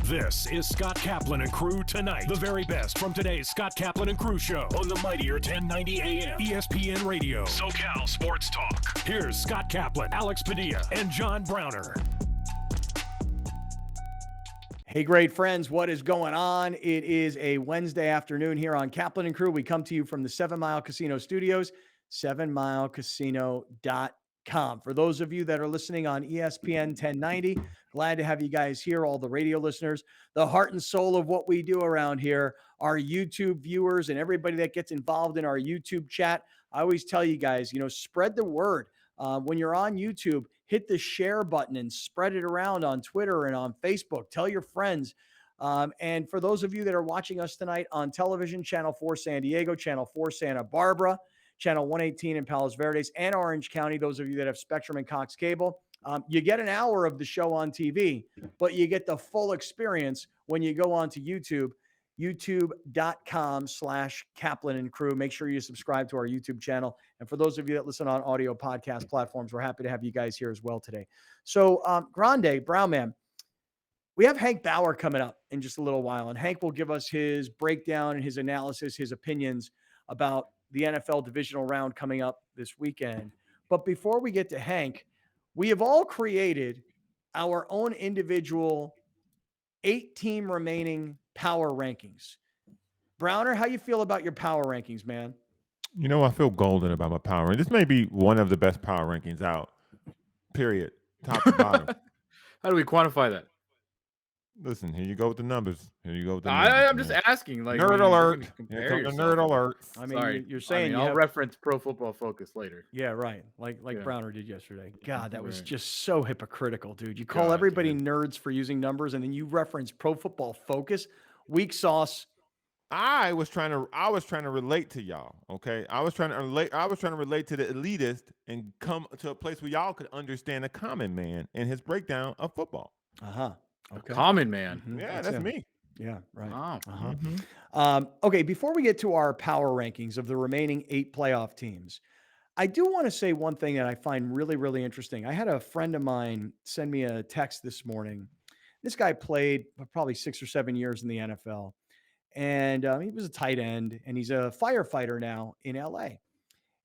This is Scott Kaplan and Crew Tonight. The very best from today's Scott Kaplan and Crew show on the mightier 1090 AM ESPN Radio. SoCal Sports Talk. Here's Scott Kaplan, Alex Padilla, and John Browner. Hey, great friends, what is going on? It is a Wednesday afternoon here on Kaplan and Crew. We come to you from the 7 Mile Casino Studios, 7milecasino.com. For those of you that are listening on ESPN 1090, glad to have you guys here, all the radio listeners, the heart and soul of what we do around here, our YouTube viewers and everybody that gets involved in our YouTube chat. I always tell you guys, spread the word. When you're on YouTube, hit the share button and spread it around on Twitter and on Facebook. Tell your friends. And for those of you that are watching us tonight on television, Channel 4 San Diego, Channel 4 Santa Barbara, Channel 118 in Palos Verdes and Orange County, those of you that have Spectrum and Cox Cable, you get an hour of the show on TV, but you get the full experience when you go onto YouTube, youtube.com/Kaplan and Crew. Make sure you subscribe to our YouTube channel. And for those of you that listen on audio podcast platforms, we're happy to have you guys here as well today. So, Grande, Brown Man, we have Hank Bauer coming up in just a little while, and Hank will give us his breakdown and his analysis, his opinions about the NFL Divisional Round coming up this weekend. But before we get to Hank, we have all created our own individual 8-team remaining power rankings. Browner, how you feel about your power rankings, man? I feel golden about my power rankings. This may be one of the best power rankings out, period, top to bottom. How do we quantify that? Listen, here you go with the numbers. I'm just asking. Like, nerd alert. Nerd alert. I mean, you're saying I'll reference Pro Football Focus later. Yeah, right. Like Browner did yesterday. God, that was just so hypocritical, dude. You call everybody nerds for using numbers, and then you reference Pro Football Focus. Weak sauce. I was trying to relate to y'all. Okay, I was trying to relate to the elitist and come to a place where y'all could understand the common man and his breakdown of football. Okay. Common man. Mm-hmm. Yeah, that's me. Yeah, right. Oh. Mm-hmm. Okay, before we get to our power rankings of the remaining 8 playoff teams, I do want to say one thing that I find really, really interesting. I had a friend of mine send me a text this morning. This guy played probably 6 or 7 years in the NFL, and he was a tight end, and he's a firefighter now in LA.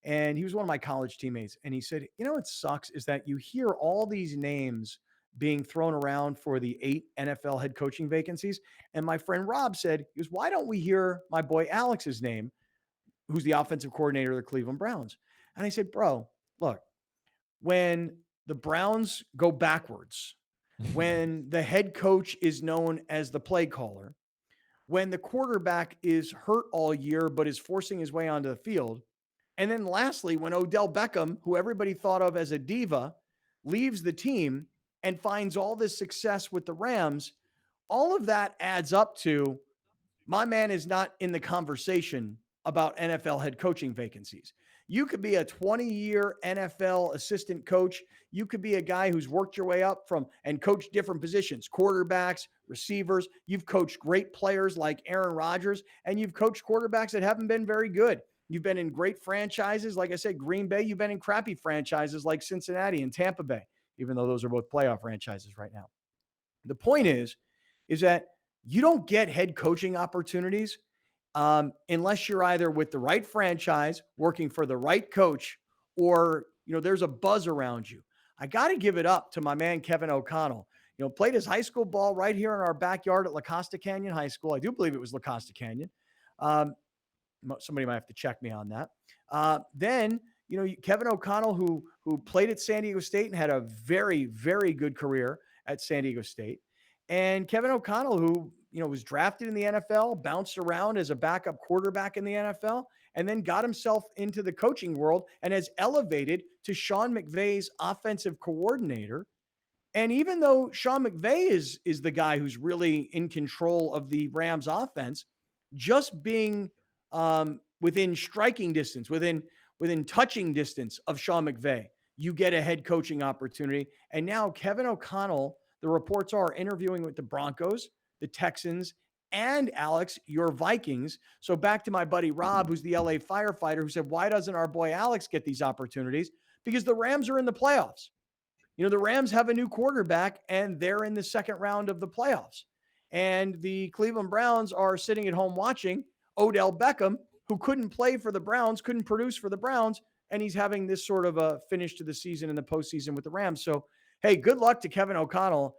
And he was one of my college teammates, and he said, what sucks is that you hear all these names being thrown around for the 8 NFL head coaching vacancies. And my friend Rob said, he goes, why don't we hear my boy Alex's name, who's the offensive coordinator of the Cleveland Browns? And I said, bro, look, when the Browns go backwards, when the head coach is known as the play caller, when the quarterback is hurt all year but is forcing his way onto the field, and then lastly, when Odell Beckham, who everybody thought of as a diva, leaves the team and finds all this success with the Rams, all of that adds up to my man is not in the conversation about NFL head coaching vacancies. You could be a 20-year NFL assistant coach. You could be a guy who's worked your way up from and coached different positions, quarterbacks, receivers. You've coached great players like Aaron Rodgers, and you've coached quarterbacks that haven't been very good. You've been in great franchises, like I said, Green Bay. You've been in crappy franchises like Cincinnati and Tampa Bay, even though those are both playoff franchises right now. The point is that you don't get head coaching opportunities unless you're either with the right franchise, working for the right coach, or, there's a buzz around you. I got to give it up to my man, Kevin O'Connell. Played his high school ball right here in our backyard at La Costa Canyon High School. I do believe it was La Costa Canyon. Somebody might have to check me on that. Then, Kevin O'Connell, who played at San Diego State and had a very, very good career at San Diego State. And Kevin O'Connell, who, was drafted in the NFL, bounced around as a backup quarterback in the NFL, and then got himself into the coaching world and has elevated to Sean McVay's offensive coordinator. And even though Sean McVay is the guy who's really in control of the Rams offense, just being within striking distance, within touching distance of Sean McVay, you get a head coaching opportunity. And now Kevin O'Connell, the reports are interviewing with the Broncos, the Texans, and Alex, your Vikings. So back to my buddy Rob, who's the LA firefighter, who said, why doesn't our boy Alex get these opportunities? Because the Rams are in the playoffs. The Rams have a new quarterback, and they're in the second round of the playoffs. And the Cleveland Browns are sitting at home watching Odell Beckham, who couldn't play for the Browns, couldn't produce for the Browns, and he's having this sort of a finish to the season in the postseason with the Rams. So, hey, good luck to Kevin O'Connell.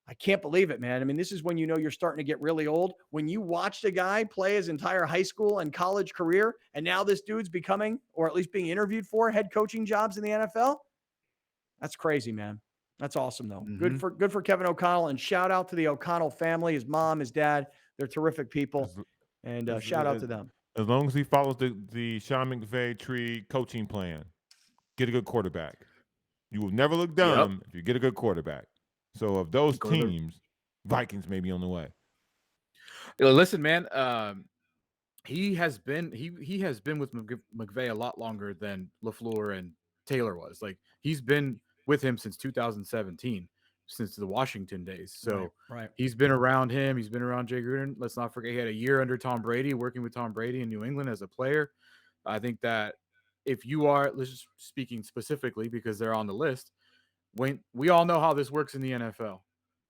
I can't believe it, man. I mean, this is when you know you're starting to get really old. When you watched a guy play his entire high school and college career, and now this dude's becoming, or at least being interviewed for, head coaching jobs in the NFL. That's crazy, man. That's awesome, though. Mhm. Good for Kevin O'Connell, and shout out to the O'Connell family, his mom, his dad. They're terrific people, and shout out to them. As long as he follows the Sean McVay tree coaching plan, get a good quarterback. You will never look dumb if you get a good quarterback. So of those teams, Vikings may be on the way. Listen, man. He has been with McVay a lot longer than LaFleur and Taylor was. Like, he's been with him since 2017, since the Washington days. So Right. he's been around him. He's been around Jay Gruden. Let's not forget he had a year under Tom Brady, working with Tom Brady in New England as a player. I think that if you are, let's just speaking specifically because they're on the list, when we all know how this works in the NFL.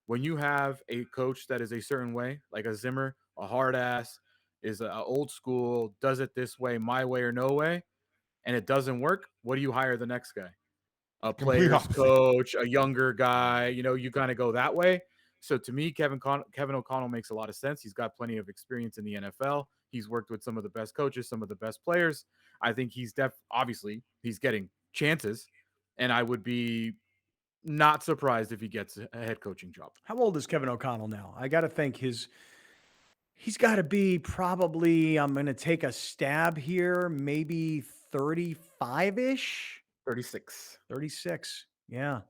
When you have a coach that is a certain way, like a Zimmer, a hard ass, is a old school, does it this way, my way or no way, and it doesn't work, what do you hire the next guy? A player's coach, a younger guy, you kind of go that way. So to me, Kevin O'Connell makes a lot of sense. He's got plenty of experience in the NFL. He's worked with some of the best coaches, some of the best players. I think obviously he's getting chances, and I would be not surprised if he gets a head coaching job. How old is Kevin O'Connell now? I got to think he's got to be probably, I'm going to take a stab here, maybe 35-ish. 36. 36. Yeah.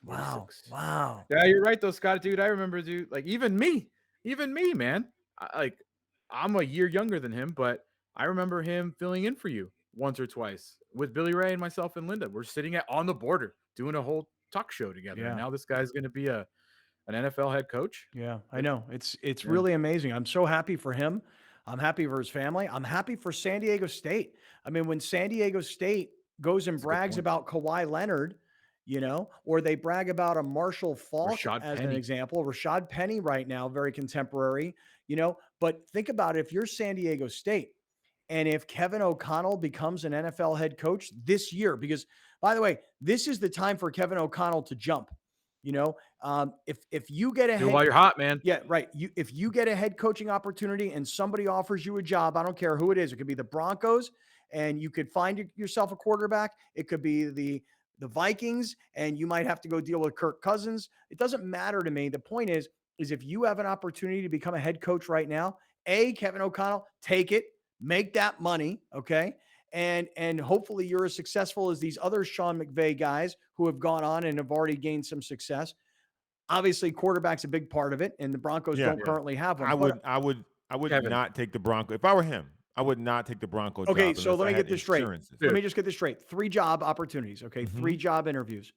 Wow. 36. Wow. Yeah, you're right though, Scott. Dude, I remember, like even me, man. I'm a year younger than him, but I remember him filling in for you once or twice with Billy Ray and myself and Linda. We're sitting on the border doing a whole talk show together. Yeah. And now this guy's going to be an NFL head coach. Yeah, I know. It's really amazing. I'm so happy for him. I'm happy for his family. I'm happy for San Diego State. I mean, when San Diego State goes and brags about Kawhi Leonard, or they brag about a Marshall Faulk as an example. Rashad Penny right now, very contemporary, but think about it. If you're San Diego State and if Kevin O'Connell becomes an NFL head coach this year, because by the way, this is the time for Kevin O'Connell to jump. If you get a while you're hot, man. Yeah, right. If you get a head coaching opportunity and somebody offers you a job, I don't care who it is. It could be the Broncos, and you could find yourself a quarterback. It could be the Vikings, and you might have to go deal with Kirk Cousins. It doesn't matter to me. The point is if you have an opportunity to become a head coach right now, Kevin O'Connell, take it, make that money, okay? And hopefully you're as successful as these other Sean McVay guys who have gone on and have already gained some success. Obviously, quarterback's a big part of it, and the Broncos don't currently have one. I would not take the Broncos. If I were him, I would not take the Broncos. Okay, so let me get this straight. Let me just get this straight. 3 job opportunities, okay? 3 job interviews.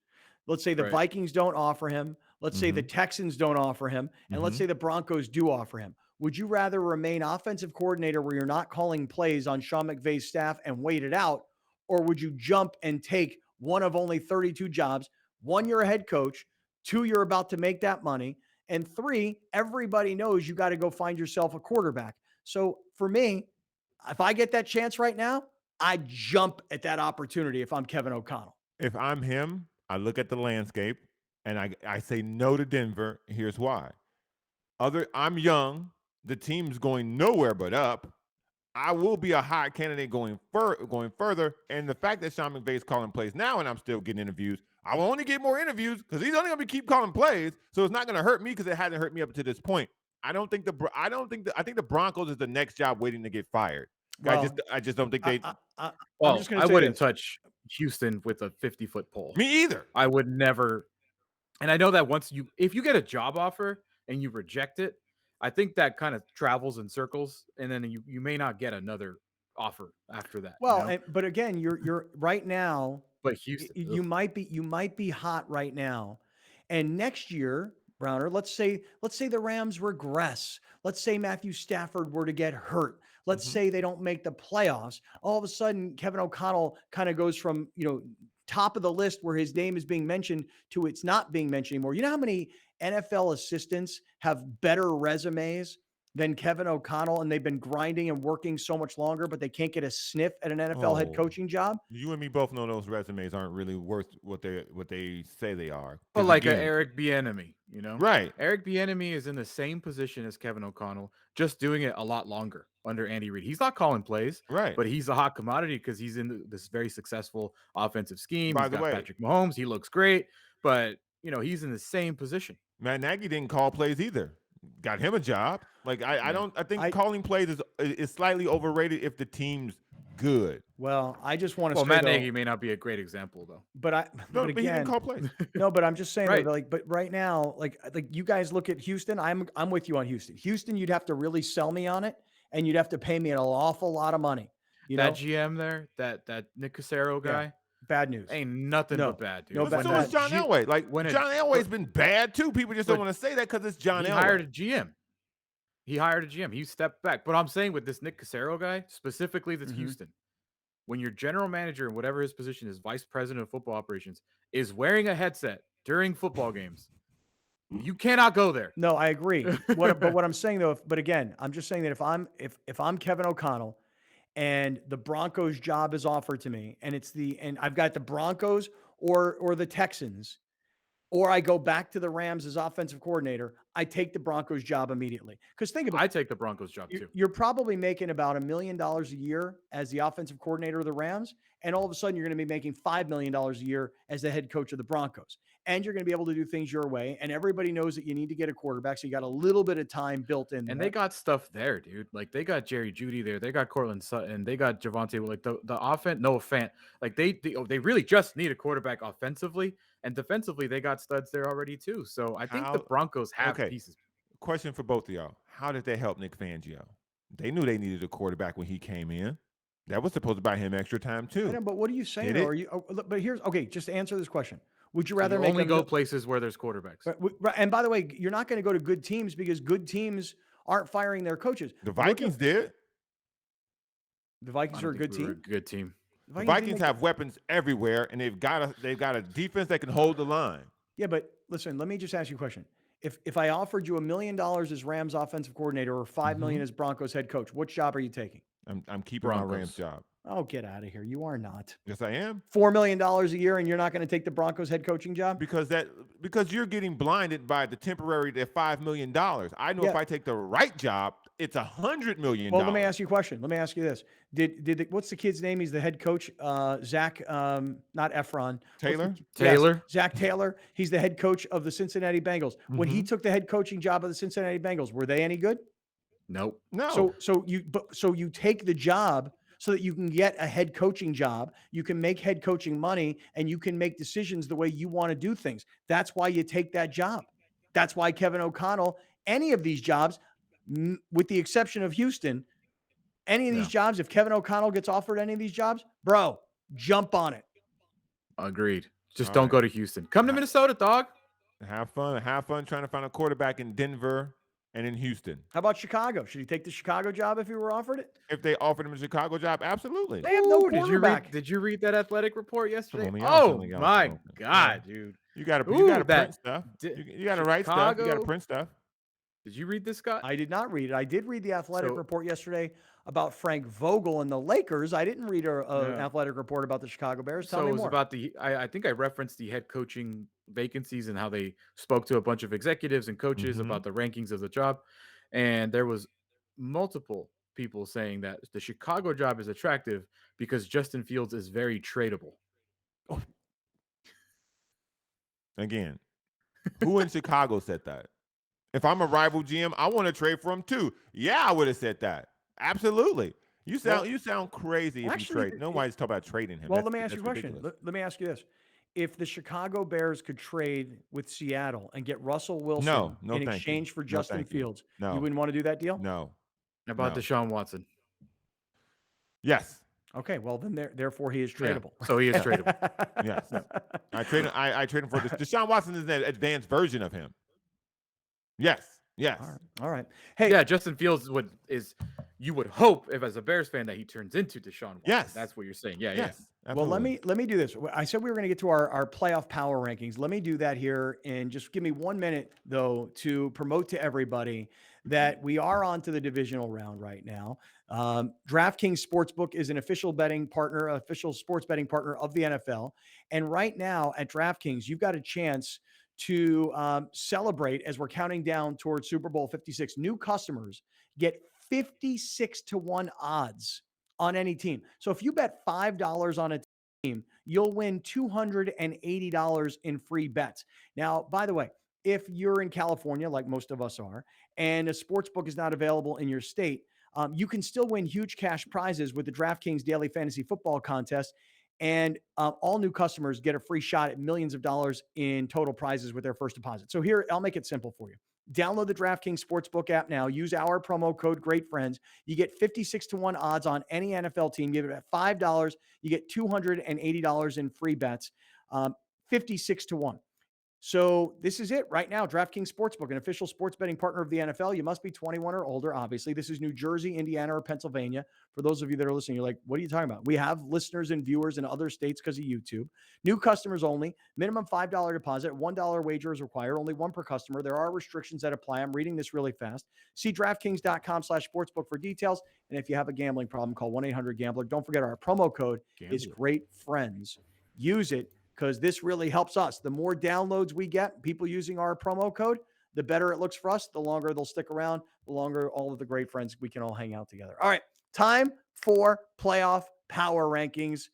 Let's say the Vikings don't offer him. Let's say the Texans don't offer him. And let's say the Broncos do offer him. Would you rather remain offensive coordinator where you're not calling plays on Sean McVay's staff and wait it out? Or would you jump and take one of only 32 jobs? 1, you're a head coach. 2, you're about to make that money. And 3, everybody knows you got to go find yourself a quarterback. So for me, if I get that chance right now, I jump at that opportunity if I'm Kevin O'Connell. If I'm him, I look at the landscape and I say no to Denver. Here's why. I'm young. The team's going nowhere but up. I will be a hot candidate going further. And the fact that Sean McVay is calling plays now and I'm still getting interviews, I will only get more interviews because he's only going to keep calling plays. So it's not going to hurt me because it hasn't hurt me up to this point. I think the Broncos is the next job waiting to get fired. Well, I just don't think they. I wouldn't touch Houston with a 50-foot pole. Me either. I would never. And I know that if you get a job offer and you reject it, I think that kind of travels in circles, and then you may not get another offer after that. Well, but again, you're right now. But Houston, you might be hot right now, and next year, Browner, let's say the Rams regress. Let's say Matthew Stafford were to get hurt. Let's say they don't make the playoffs. All of a sudden, Kevin O'Connell kind of goes from top of the list where his name is being mentioned to it's not being mentioned anymore. You know how many NFL assistants have better resumes than Kevin O'Connell, and they've been grinding and working so much longer, but they can't get a sniff at an NFL head coaching job? You and me both know those resumes aren't really worth what they say they are. But 'Cause like again, Eric Bieniemy, you know, right? Eric Bieniemy is in the same position as Kevin O'Connell, just doing it a lot longer under Andy Reid. He's not calling plays, Right. but he's a hot commodity because he's in this very successful offensive scheme. By He's the got way- Patrick Mahomes. He looks great, but he's in the same position. Matt Nagy didn't call plays either. Got him a job. Like I think calling plays is slightly overrated if the team's good. Well, I just want to Well, say Matt though, Nagy may not be a great example though. but But he didn't again, call plays. no, but I'm just saying, Right. though, but right now, like you guys look at Houston. I'm with you on Houston. Houston, you'd have to really sell me on it, and you'd have to pay me an awful lot of money. That GM there, that Nick Cassero guy, bad news. ain't nothing No. but bad, dude. No, But but so that is John Elway. Like when John Elway's been bad too. People just don't but want to say that because it's John he Elway. hired a GM. He hired a GM. He stepped back. But I'm saying with this Nick Cassero guy, specifically that's Houston, when your general manager and whatever his position is, vice president of football operations, is wearing a headset during football games, you cannot go there. No, I agree. But what I'm saying though, but again, I'm just saying that if I'm Kevin O'Connell and the Broncos job is offered to me, and I've got the Broncos or the Texans, or I go back to the Rams as offensive coordinator, I take the Broncos job immediately. Because think about it. I take the Broncos job too. You're probably making about $1 million a year as the offensive coordinator of the Rams. And all of a sudden, you're going to be making $5 million a year as the head coach of the Broncos. And you're going to be able to do things your way. And everybody knows that you need to get a quarterback. So you got a little bit of time built in. And they got stuff there, dude. Like they got Jerry Jeudy there. They got Cortland Sutton. They got Javonte. Like the offense, no offense. Like they really just need a quarterback offensively. And defensively, they got studs there already too. So I think the Broncos have pieces. Question for both of y'all. How did they help Nick Fangio? They knew they needed a quarterback when he came in. That was supposed to buy him extra time too. I know, but what are you saying? Did Though? But here's just to answer this question. Would you rather only go places where there's quarterbacks? And by the way, you're not going to go to good teams because good teams aren't firing their coaches. The Vikings did. The Vikings are a good team. Good team. The Vikings have weapons everywhere, and they've got a defense that can hold the line. Yeah, but listen, let me just ask you a question. If I offered you $1 million as Rams offensive coordinator or $5 million as Broncos head coach, which job are you taking? I'm keeping my Rams job. Oh, get out of here. You are not. Yes, I am. $4 million a year, and you're not going to take the Broncos head coaching job? Because you're getting blinded by the temporary $5 million. I know if I take the right job, it's $100 million. Well, let me ask you a question. Let me ask you this. What's the kid's name? He's the head coach, Zach, not Efron. Taylor? Taylor. Yes, Zach Taylor. He's the head coach of the Cincinnati Bengals. When he took the head coaching job of the Cincinnati Bengals, were they any good? Nope. No. So you take the job so that you can get a head coaching job, you can make head coaching money, and you can make decisions the way you want to do things. That's why you take that job. That's why Kevin O'Connell, any of these jobs, with the exception of Houston, any of these jobs, if Kevin O'Connell gets offered any of these jobs, bro, jump on it. Agreed. Just don't go to Houston. Come to Minnesota, dog. Have fun trying to find a quarterback in Denver and in Houston. How about Chicago? Should he take the Chicago job if he were offered it? If they offered him a Chicago job, absolutely. They have no quarterback. Did you read that athletic report yesterday? Come on, Oh my God, dude! You got to print stuff. You got to write stuff. You got to print stuff. Did you read this, Scott? I did not read it. I did read the athletic report yesterday about Frank Vogel and the Lakers. I didn't read an athletic report about the Chicago Bears. Tell me more. About I think I referenced the head coaching vacancies and how they spoke to a bunch of executives and coaches about the rankings of the job. And there was multiple people saying that the Chicago job is attractive because Justin Fields is very tradable. Oh. Again, who in Chicago said that? If I'm a rival GM, I want to trade for him too. Yeah, I would have said that. Absolutely. You sound crazy if you trade. Nobody's talking about trading him. Well, let me ask you a question. Let me ask you this. If the Chicago Bears could trade with Seattle and get Russell Wilson in exchange for Justin Fields, you wouldn't want to do that deal? No. How about Deshaun Watson? Yes. Okay, well then, therefore he is tradable. Yeah, so he is tradable. Yes. I trade him for this. Deshaun Watson is an advanced version of him. Yes. Yes. All right. Hey. Yeah, Justin Fields is you would hope, if as a Bears fan, that he turns into Deshaun Watson. Yes. That's what you're saying. Yeah, Yes. Well, Absolutely. let me do this. I said we were going to get to our playoff power rankings. Let me do that here, and just give me 1 minute though to promote to everybody that we are on to the divisional round right now. DraftKings Sportsbook is an official sports betting partner of the NFL, and right now at DraftKings, you've got a chance to celebrate as we're counting down towards Super Bowl 56. New customers get 56-1 odds on any team. So if you bet $5 on a team, you'll win $280 in free bets. Now, by the way, if you're in California, like most of us are, and a sports book is not available in your state, you can still win huge cash prizes with the DraftKings Daily Fantasy Football Contest. And all new customers get a free shot at millions of dollars in total prizes with their first deposit. So here, I'll make it simple for you. Download the DraftKings Sportsbook app now. Use our promo code GreatFriends. You get 56-1 odds on any NFL team. Give it at $5. You get $280 in free bets. 56-1. So this is it right now. DraftKings Sportsbook, an official sports betting partner of the NFL. You must be 21 or older, obviously. This is New Jersey, Indiana, or Pennsylvania. For those of you that are listening, you're like, what are you talking about? We have listeners and viewers in other states because of YouTube. New customers only. Minimum $5 deposit. $1 wager is required. Only one per customer. There are restrictions that apply. I'm reading this really fast. See DraftKings.com/sportsbook for details. And if you have a gambling problem, call 1-800-GAMBLER. Don't forget our promo code is GreatFriends. Use it, because this really helps us. The more downloads we get, people using our promo code, the better it looks for us. The longer they'll stick around, the longer all of the great friends we can all hang out together. All right, time for playoff power rankings.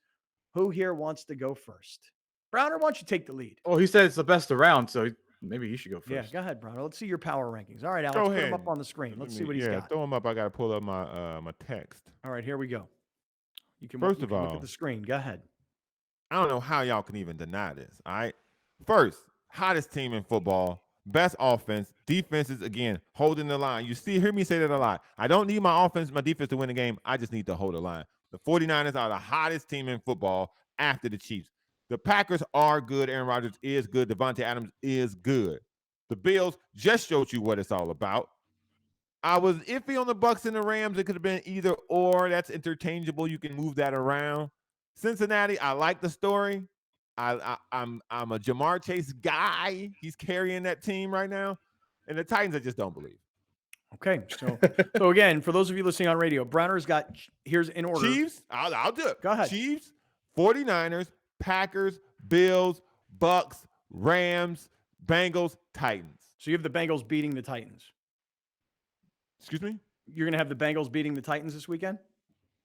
Who here wants to go first? Browner, why don't you take the lead? Oh, he said it's the best around, so maybe you should go first. Yeah, go ahead, Browner. Let's see your power rankings. All right, Alex, Go put ahead. them up on the screen. Let's see what he's got. Throw them up. I got to pull up my text. All right, here we go. You can First you of can look all, at the screen. Go ahead. I don't know how y'all can even deny this. All right. First, hottest team in football, best offense, defenses, again, holding the line. You hear me say that a lot. I don't need my offense, my defense to win the game. I just need to hold the line. The 49ers are the hottest team in football after the Chiefs. The Packers are good. Aaron Rodgers is good. Devontae Adams is good. The Bills just showed you what it's all about. I was iffy on the Bucs and the Rams. It could have been either or. That's interchangeable. You can move that around. Cincinnati, I like the story. I'm a Jamar Chase guy. He's carrying that team right now. And the Titans, I just don't believe. Okay, so again, for those of you listening on radio, Browner's got, here's in order. Chiefs, I'll do it. Go ahead. Chiefs, 49ers, Packers, Bills, Bucks, Rams, Bengals, Titans. So you have the Bengals beating the Titans. Excuse me? You're going to have the Bengals beating the Titans this weekend?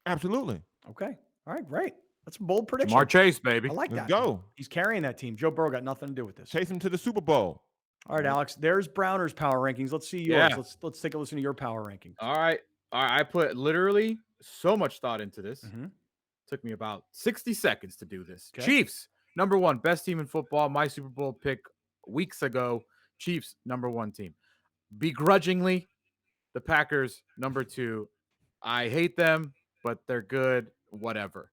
Absolutely. Okay. All right, great. That's a bold prediction. Jamar Chase, baby. I like Let's that. go. He's carrying that team. Joe Burrow got nothing to do with this. Chase him to the Super Bowl. All right, Alex, there's Browner's power rankings. Let's see yours. Yeah. Let's take a listen to your power rankings. All right. I put literally so much thought into this. Mm-hmm. Took me about 60 seconds to do this. Okay. Chiefs, number one, best team in football. My Super Bowl pick weeks ago. Chiefs, number one team. Begrudgingly, the Packers, number two. I hate them, but they're good. Whatever.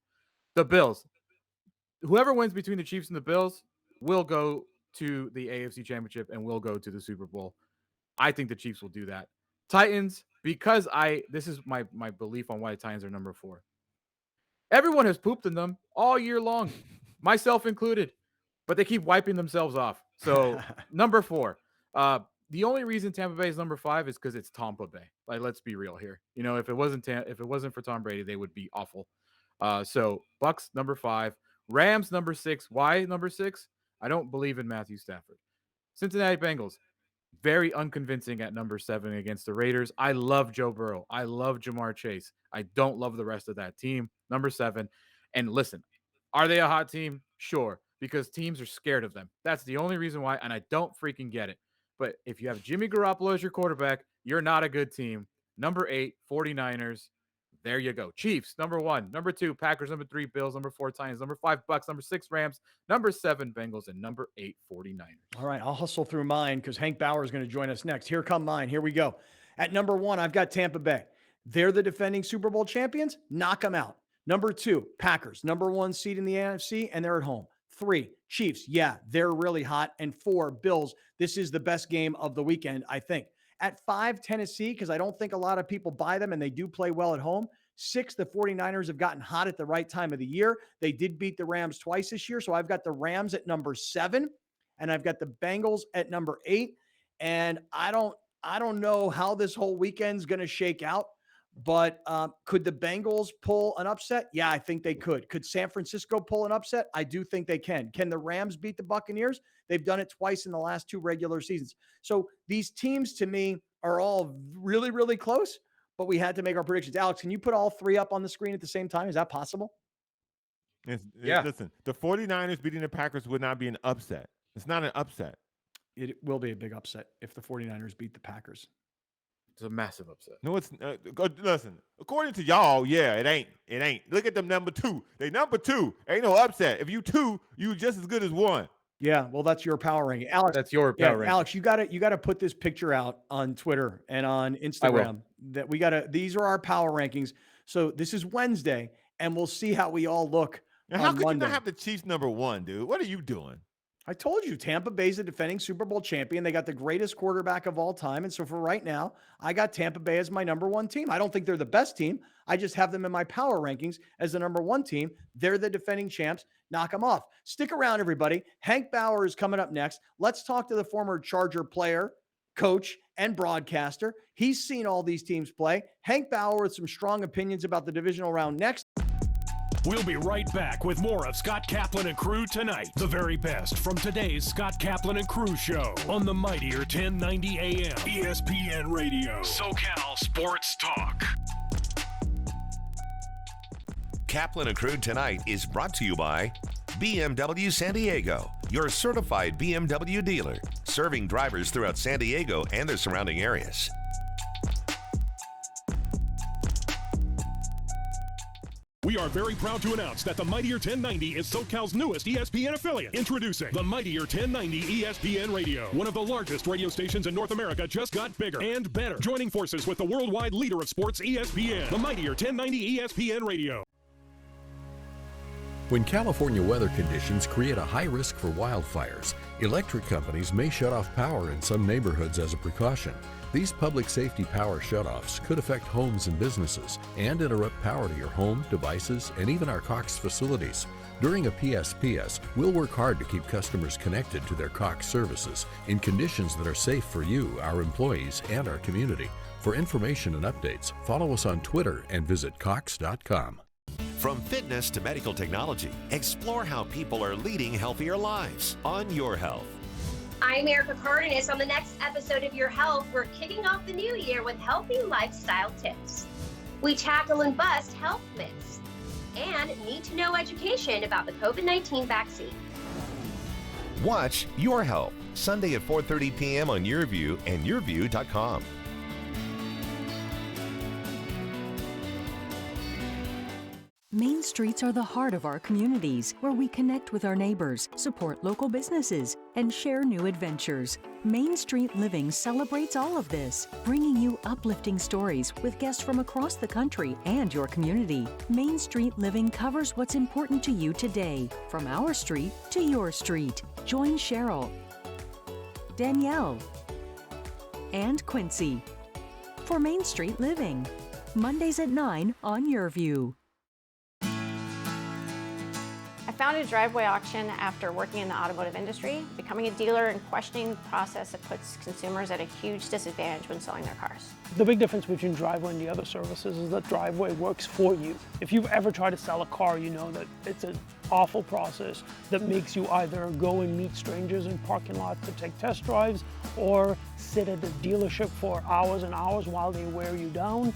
The Bills. Whoever wins between the Chiefs and the Bills will go to the AFC Championship and will go to the Super Bowl. I think the Chiefs will do that. Titans, because this is my belief on why the Titans are number 4. Everyone has pooped in them all year long, myself included, but they keep wiping themselves off. So number 4. The only reason Tampa Bay is number 5 is because it's Tampa Bay. Like, let's be real here. You know, if it wasn't for Tom Brady, they would be awful. So Bucks number 5, Rams number 6. Why number 6? I don't believe in Matthew Stafford. Cincinnati Bengals, very unconvincing at number 7 against the Raiders. I love Joe Burrow. I love Jamar Chase. I don't love the rest of that team. Number 7. And listen, are they a hot team? Sure, because teams are scared of them. That's the only reason why, and I don't freaking get it. But if you have Jimmy Garoppolo as your quarterback, you're not a good team. Number 8, 49ers. There you go. Chiefs, number 1. Number 2, Packers. Number 3, Bills. Number 4, Titans. Number 5, Bucks. Number 6, Rams. Number 7, Bengals. And number 8, 49ers. All right, I'll hustle through mine because Hank Bauer is going to join us next. Here come mine. Here we go. At number 1, I've got Tampa Bay. They're the defending Super Bowl champions. Knock them out. Number 2, Packers. Number 1 seed in the NFC, and they're at home. 3, Chiefs. Yeah, they're really hot. And 4, Bills. This is the best game of the weekend, I think. At 5, Tennessee, because I don't think a lot of people buy them and they do play well at home. 6, the 49ers have gotten hot at the right time of the year. They did beat the Rams twice this year. So I've got the Rams at number 7 and I've got the Bengals at number 8. And I don't know how this whole weekend's going to shake out, but could the Bengals pull an upset? Yeah, I think they could. Could San Francisco pull an upset? I do think they can. Can the Rams beat the Buccaneers? They've done it twice in the last 2 regular seasons. So these teams to me are all really, really close, but we had to make our predictions. Alex, can you put all 3 up on the screen at the same time? Is that possible? Yeah. Listen, the 49ers beating the Packers would not be an upset. It's not an upset. It will be a big upset if the 49ers beat the Packers. It's a massive upset. No, it's listen. According to y'all, yeah, it ain't. It ain't. Look at them number 2. They number 2. Ain't no upset. If you 2, you just as good as 1. Yeah, well, that's your power ranking, Alex. That's your power ranking. Alex, you got to put this picture out on Twitter and on Instagram. That we got to. These are our power rankings. So this is Wednesday, and we'll see how we all look. Now, how could Monday. you not have the Chiefs number 1, dude? What are you doing? I told you, Tampa Bay's the defending Super Bowl champion. They got the greatest quarterback of all time. And so for right now, I got Tampa Bay as my number 1 team. I don't think they're the best team. I just have them in my power rankings as the number 1 team. They're the defending champs. Knock them off. Stick around, everybody. Hank Bauer is coming up next. Let's talk to the former Charger player, coach, and broadcaster. He's seen all these teams play. Hank Bauer with some strong opinions about the divisional round next. We'll be right back with more of Scott Kaplan and Crew Tonight. The very best from today's Scott Kaplan and Crew show on the mightier 1090 AM ESPN Radio. SoCal Sports Talk. Kaplan and Crew Tonight is brought to you by BMW San Diego, your certified BMW dealer, serving drivers throughout San Diego and the surrounding areas. We are very proud to announce that the Mightier 1090 is SoCal's newest ESPN affiliate. Introducing the Mightier 1090 ESPN Radio. One of the largest radio stations in North America just got bigger and better. Joining forces with the worldwide leader of sports, ESPN. The Mightier 1090 ESPN Radio. When California weather conditions create a high risk for wildfires, electric companies may shut off power in some neighborhoods as a precaution. These public safety power shutoffs could affect homes and businesses and interrupt power to your home, devices, and even our Cox facilities. During a PSPS, we'll work hard to keep customers connected to their Cox services in conditions that are safe for you, our employees, and our community. For information and updates, follow us on Twitter and visit Cox.com. From fitness to medical technology, explore how people are leading healthier lives on Your Health. I'm Erica Cardenas. On the next episode of Your Health, we're kicking off the new year with healthy lifestyle tips. We tackle and bust health myths and need-to-know education about the COVID-19 vaccine. Watch Your Health, Sunday at 4:30 p.m. on YourView and YourView.com. Main streets are the heart of our communities, where we connect with our neighbors, support local businesses, and share new adventures. Main Street Living celebrates all of this, bringing you uplifting stories with guests from across the country and your community. Main Street Living covers what's important to you today, from our street to your street. Join Cheryl, Danielle, and Quincy for Main Street Living, Mondays at 9 on YourView. I founded Driveway Auction after working in the automotive industry, becoming a dealer and questioning the process that puts consumers at a huge disadvantage when selling their cars. The big difference between Driveway and the other services is that Driveway works for you. If you've ever tried to sell a car, you know that it's an awful process that makes you either go and meet strangers in parking lots to take test drives or sit at the dealership for hours and hours while they wear you down.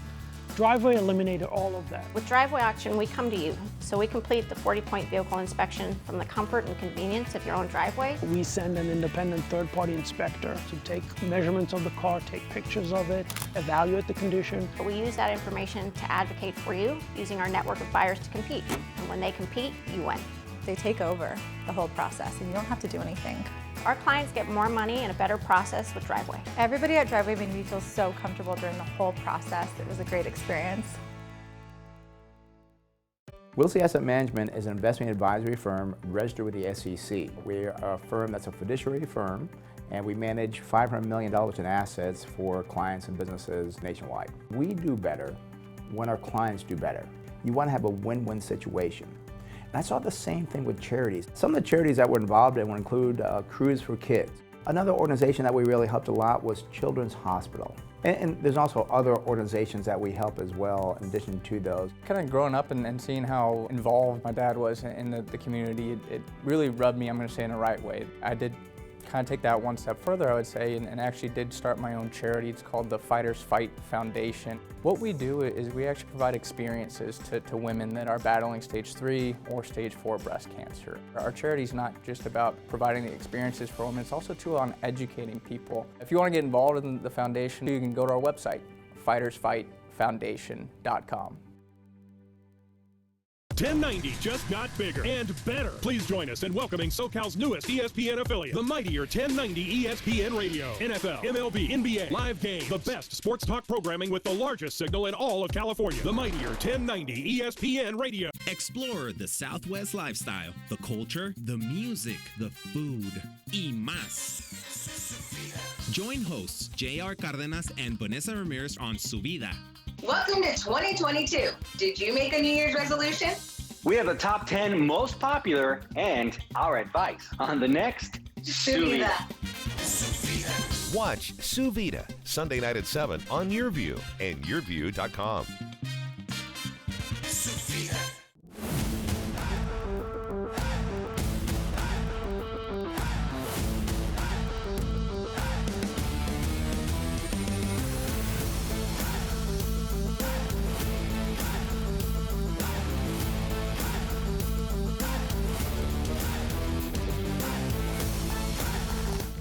Driveway eliminated all of that. With Driveway Auction, we come to you, so we complete the 40-point vehicle inspection from the comfort and convenience of your own driveway. We send an independent third-party inspector to take measurements of the car, take pictures of it, evaluate the condition. But we use that information to advocate for you, using our network of buyers to compete. And when they compete, you win. They take over the whole process, and you don't have to do anything. Our clients get more money and a better process with Driveway. Everybody at Driveway made me feel so comfortable during the whole process. It was a great experience. Wilsey Asset Management is an investment advisory firm registered with the SEC. We're a firm that's a fiduciary firm, and we manage $500 million in assets for clients and businesses nationwide. We do better when our clients do better. You want to have a win-win situation. And I saw the same thing with charities. Some of the charities that we're involved in would include Cruise for Kids. Another organization that we really helped a lot was Children's Hospital. And there's also other organizations that we help as well in addition to those. Kind of growing up and seeing how involved my dad was in the community, it really rubbed me, I'm going to say, in the right way. I did kind of take that one step further, I would say, and actually did start my own charity. It's called the Fighters Fight Foundation. What we do is we actually provide experiences to women that are battling stage 3 or stage 4 breast cancer. Our charity is not just about providing the experiences for women, it's also too on educating people. If you want to get involved in the foundation, you can go to our website, fightersfightfoundation.com. 1090 just got bigger and better. Please join us in welcoming SoCal's newest ESPN affiliate, the mightier 1090 ESPN Radio. NFL, MLB, NBA, live games, the best sports talk programming with the largest signal in all of California. The mightier 1090 ESPN Radio. Explore the Southwest lifestyle, the culture, the music, the food, y más. Join hosts J.R. Cardenas and Vanessa Ramirez on Su Vida. Welcome to 2022. Did you make a New Year's resolution? We have the top 10 most popular and our advice on the next Su Vida. Watch Su Vida Sunday night at 7 on YourView and YourView.com.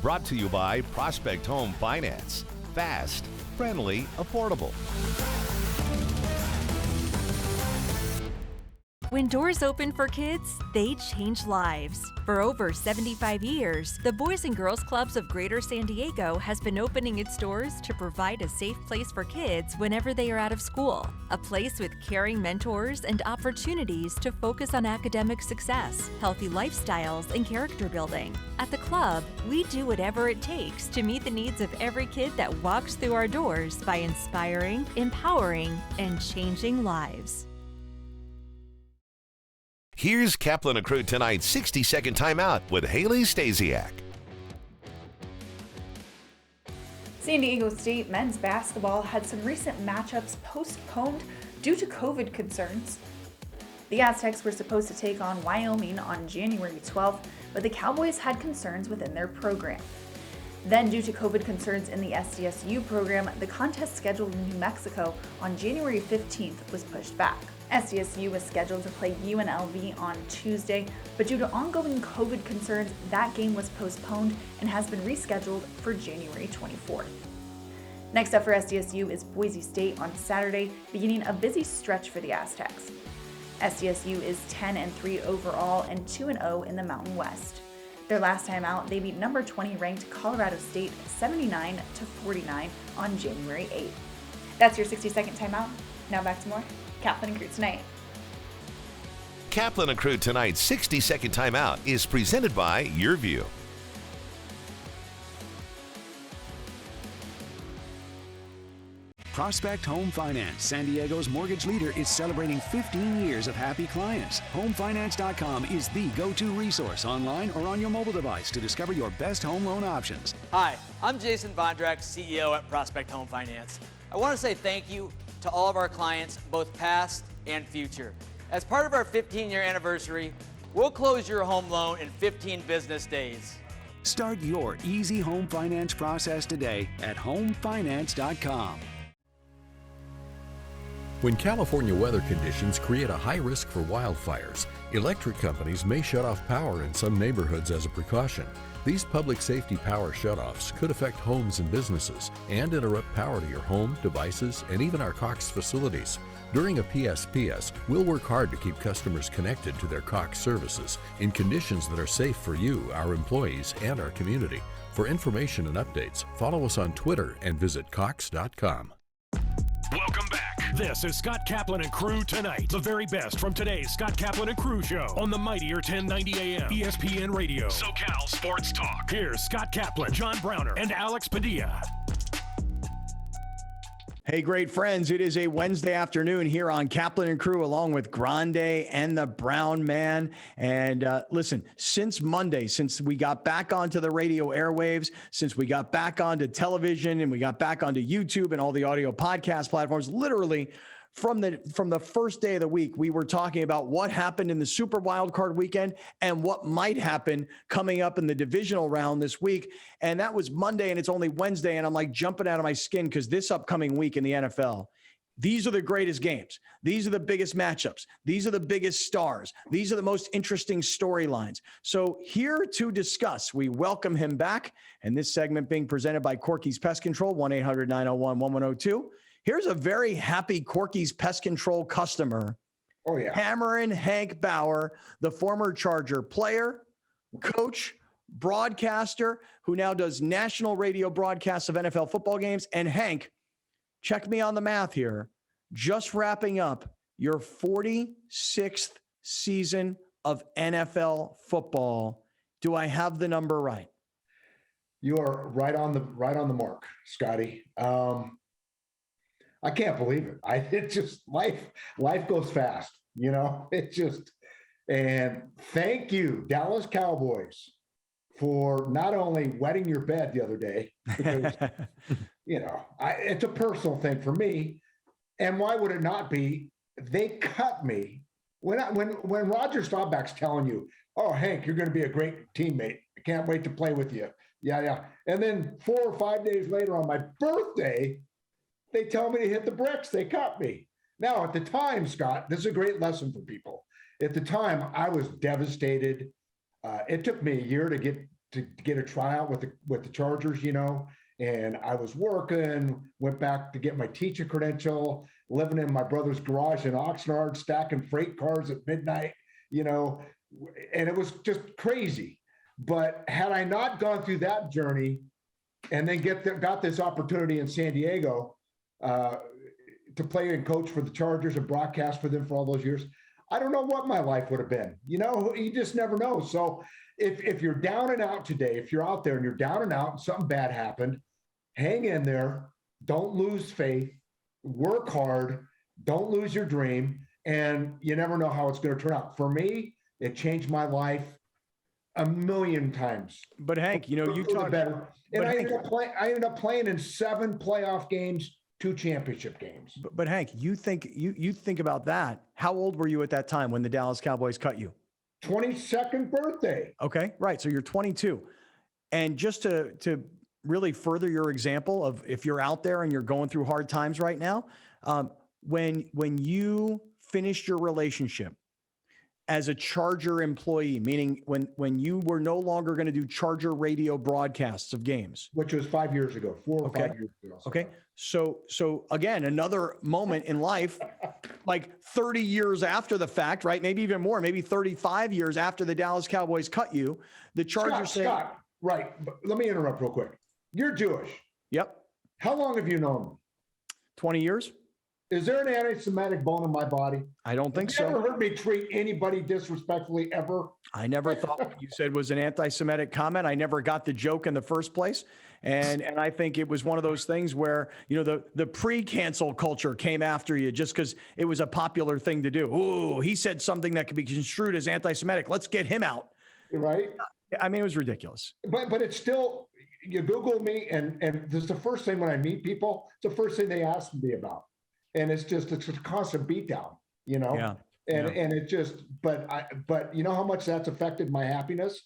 Brought to you by Prospect Home Finance. Fast, friendly, affordable. When doors open for kids, they change lives. For over 75 years, the Boys and Girls Clubs of Greater San Diego has been opening its doors to provide a safe place for kids whenever they are out of school. A place with caring mentors and opportunities to focus on academic success, healthy lifestyles, and character building. At the club, we do whatever it takes to meet the needs of every kid that walks through our doors by inspiring, empowering, and changing lives. Here's Kaplan and Crew Tonight's 60-second timeout with Haley Stasiak. San Diego State men's basketball had some recent matchups postponed due to COVID concerns. The Aztecs were supposed to take on Wyoming on January 12th, but the Cowboys had concerns within their program. Then, due to COVID concerns in the SDSU program, the contest scheduled in New Mexico on January 15th was pushed back. SDSU was scheduled to play UNLV on Tuesday, but due to ongoing COVID concerns, that game was postponed and has been rescheduled for January 24th. Next up for SDSU is Boise State on Saturday, beginning a busy stretch for the Aztecs. SDSU is 10-3 overall and 2-0 in the Mountain West. Their last time out, they beat number 20 ranked Colorado State 79-49 on January 8th. That's your 60-second timeout. Now back to more Kaplan and Crew Tonight. Kaplan and Crew Tonight's 60-second timeout is presented by YourView. Prospect Home Finance, San Diego's mortgage leader, is celebrating 15 years of happy clients. HomeFinance.com is the go-to resource online or on your mobile device to discover your best home loan options. Hi, I'm Jason Bondrak, CEO at Prospect Home Finance. I want to say thank you to all of our clients, both past and future. As part of our 15-year anniversary, we'll close your home loan in 15 business days. Start your easy home finance process today at HomeFinance.com. When California weather conditions create a high risk for wildfires, electric companies may shut off power in some neighborhoods as a precaution. These public safety power shutoffs could affect homes and businesses and interrupt power to your home, devices, and even our Cox facilities. During a PSPS, we'll work hard to keep customers connected to their Cox services in conditions that are safe for you, our employees, and our community. For information and updates, follow us on Twitter and visit Cox.com. Welcome back. This is Scott Kaplan and Crew Tonight. The very best from today's Scott Kaplan and Crew show on the mightier 1090 AM ESPN Radio. SoCal Sports Talk. Here's Scott Kaplan, John Browner, and Alex Padilla. Hey, great friends. It is a Wednesday afternoon here on Kaplan and Crew along with Grande and the Brown Man. And listen, since Monday, since we got back onto the radio airwaves, since we got back onto television and we got back onto YouTube and all the audio podcast platforms, literally from the first day of the week, we were talking about what happened in the Super Wildcard weekend and what might happen coming up in the divisional round this week. And that was Monday, and it's only Wednesday, and I'm like jumping out of my skin because this upcoming week in the NFL, these are the greatest games. These are the biggest matchups. These are the biggest stars. These are the most interesting storylines. So here to discuss, we welcome him back, and this segment being presented by Corky's Pest Control, 1-800-901-1102. Here's a very happy Corky's Pest Control customer. Oh, yeah. Hammerin' Hank Bauer, the former Charger player, coach, broadcaster, who now does national radio broadcasts of NFL football games. And Hank, check me on the math here. Just wrapping up your 46th season of NFL football. Do I have the number right? You are right on the mark, Scotty. I can't believe it. It just life goes fast, you know. It just, and thank you, Dallas Cowboys, for not only wetting your bed the other day, because, you know, it's a personal thing for me. And why would it not be? They cut me when Roger Staubach's telling you, "Oh, Hank, you're going to be a great teammate. I can't wait to play with you." Yeah. And then 4 or 5 days later on my birthday, they tell me to hit the bricks. They cut me. Now, at the time, Scott, this is a great lesson for people. At the time, I was devastated. It took me a year to get a tryout with the Chargers, you know, and I was working, went back to get my teacher credential, living in my brother's garage in Oxnard, stacking freight cars at midnight, you know, and it was just crazy. But had I not gone through that journey and then got this opportunity in San Diego, to play and coach for the Chargers and broadcast for them for all those years, I don't know what my life would have been. You know, you just never know. So if you're down and out today, if you're out there and you're down and out and something bad happened, hang in there. Don't lose faith. Work hard. Don't lose your dream. And you never know how it's going to turn out. For me, it changed my life a million times. But Hank, you know, you talk better. And I ended up playing in 7 playoff games, 2 championship games. But Hank, you think about that. How old were you at that time when the Dallas Cowboys cut you? 22nd birthday. Okay, right. So you're 22. And just to really further your example of if you're out there and you're going through hard times right now, when you finished your relationship as a Charger employee, meaning when you were no longer going to do Charger radio broadcasts of games, which was 5 years ago, 4 or 5 years ago. Okay. So again, another moment in life, like 30 years after the fact, right? Maybe even more, maybe 35 years after the Dallas Cowboys cut you, the Chargers say, Scott, right. But let me interrupt real quick. You're Jewish. Yep. How long have you known me? 20 years. Is there an anti-Semitic bone in my body? I don't think so. You ever heard me treat anybody disrespectfully ever? I never thought what you said was an anti-Semitic comment. I never got the joke in the first place. And I think it was one of those things where, you know, the pre-cancel culture came after you just because it was a popular thing to do. Ooh, he said something that could be construed as anti-Semitic. Let's get him out. Right. I mean, it was ridiculous. But it's still, you Google me and this is the first thing when I meet people, it's the first thing they ask me about. And it's a constant beatdown, you know? Yeah. And it just, but you know how much that's affected my happiness?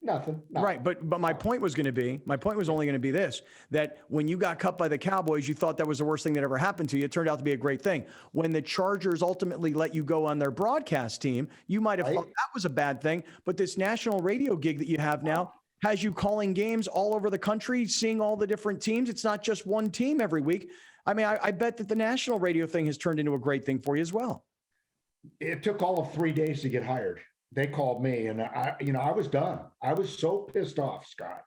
Nothing. Right. But my point was only going to be this, that when you got cut by the Cowboys, you thought that was the worst thing that ever happened to you. It turned out to be a great thing. When the Chargers ultimately let you go on their broadcast team, you might have thought that was a bad thing. But this national radio gig that you have now has you calling games all over the country, seeing all the different teams. It's not just one team every week. I mean, I bet that the national radio thing has turned into a great thing for you as well. It took all of 3 days to get hired. They called me and I was done. I was so pissed off, Scott.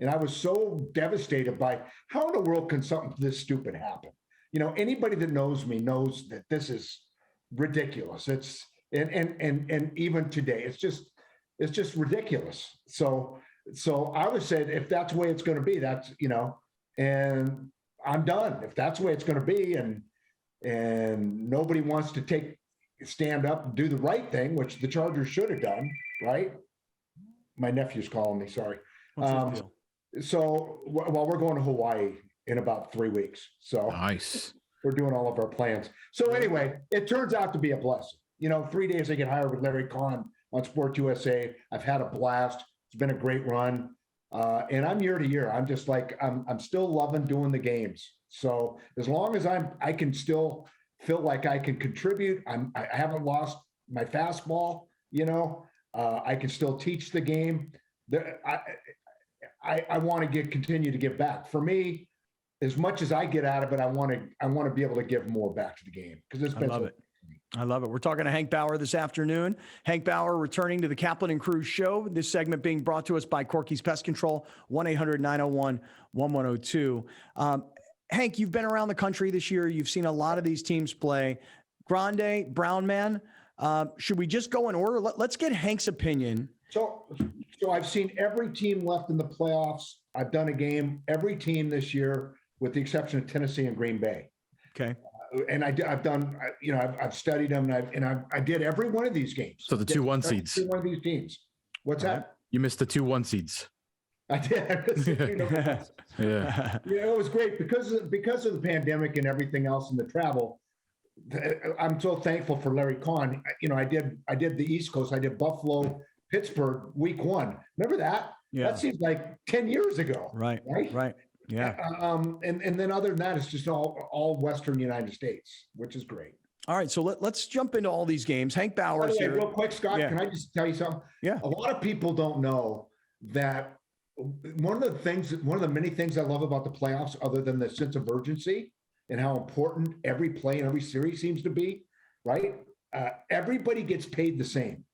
And I was so devastated by how in the world can something this stupid happen? anybody that knows me knows that this is ridiculous. It's and even today, it's just ridiculous. So I would say if that's the way it's going to be, that's, and I'm done. If that's the way it's going to be, and nobody wants to stand up and do the right thing, which the Chargers should have done, right? My nephew's calling me, sorry. So, well, we're going to Hawaii in about 3 weeks. So nice. We're doing all of our plans. So anyway, it turns out to be a blessing. 3 days I get hired with Larry Kahn on Sport USA. I've had a blast. It's been a great run. And I'm year to year. I'm just like, I'm still loving doing the games. So as long as I can still feel like I can contribute, I haven't lost my fastball, I can still teach the game. I want to continue to give back. For me, as much as I get out of it, I want to be able to give more back to the game because it's been I love it. We're talking to Hank Bauer this afternoon. Hank Bauer returning to the Kaplan and Crew show. This segment being brought to us by Corky's Pest Control, 1-800-901-1102. Hank, you've been around the country this year. You've seen a lot of these teams play. Grande, Brown Man, should we just go in order? Let's get Hank's opinion. So I've seen every team left in the playoffs. I've done a game, every team this year, with the exception of Tennessee and Green Bay. Okay. And I've done, I've studied them, and I did every one of these games. So the 2-1 seeds. One of these teams. What's that? You missed the 2-1 seeds. I did. Yeah. It was great because of the pandemic and everything else and the travel. I'm so thankful for Larry Kahn. I did the East Coast. I did Buffalo, Pittsburgh, week 1. Remember that? Yeah. That seems like 10 years ago. Right. Yeah. And then other than that, it's just all Western United States, which is great. All right. So let's jump into all these games. Hank Bauer here. Real quick, Scott, Can I just tell you something? Yeah. A lot of people don't know that one of the many things I love about the playoffs, other than the sense of urgency and how important every play and every series seems to be, right? Everybody gets paid the same.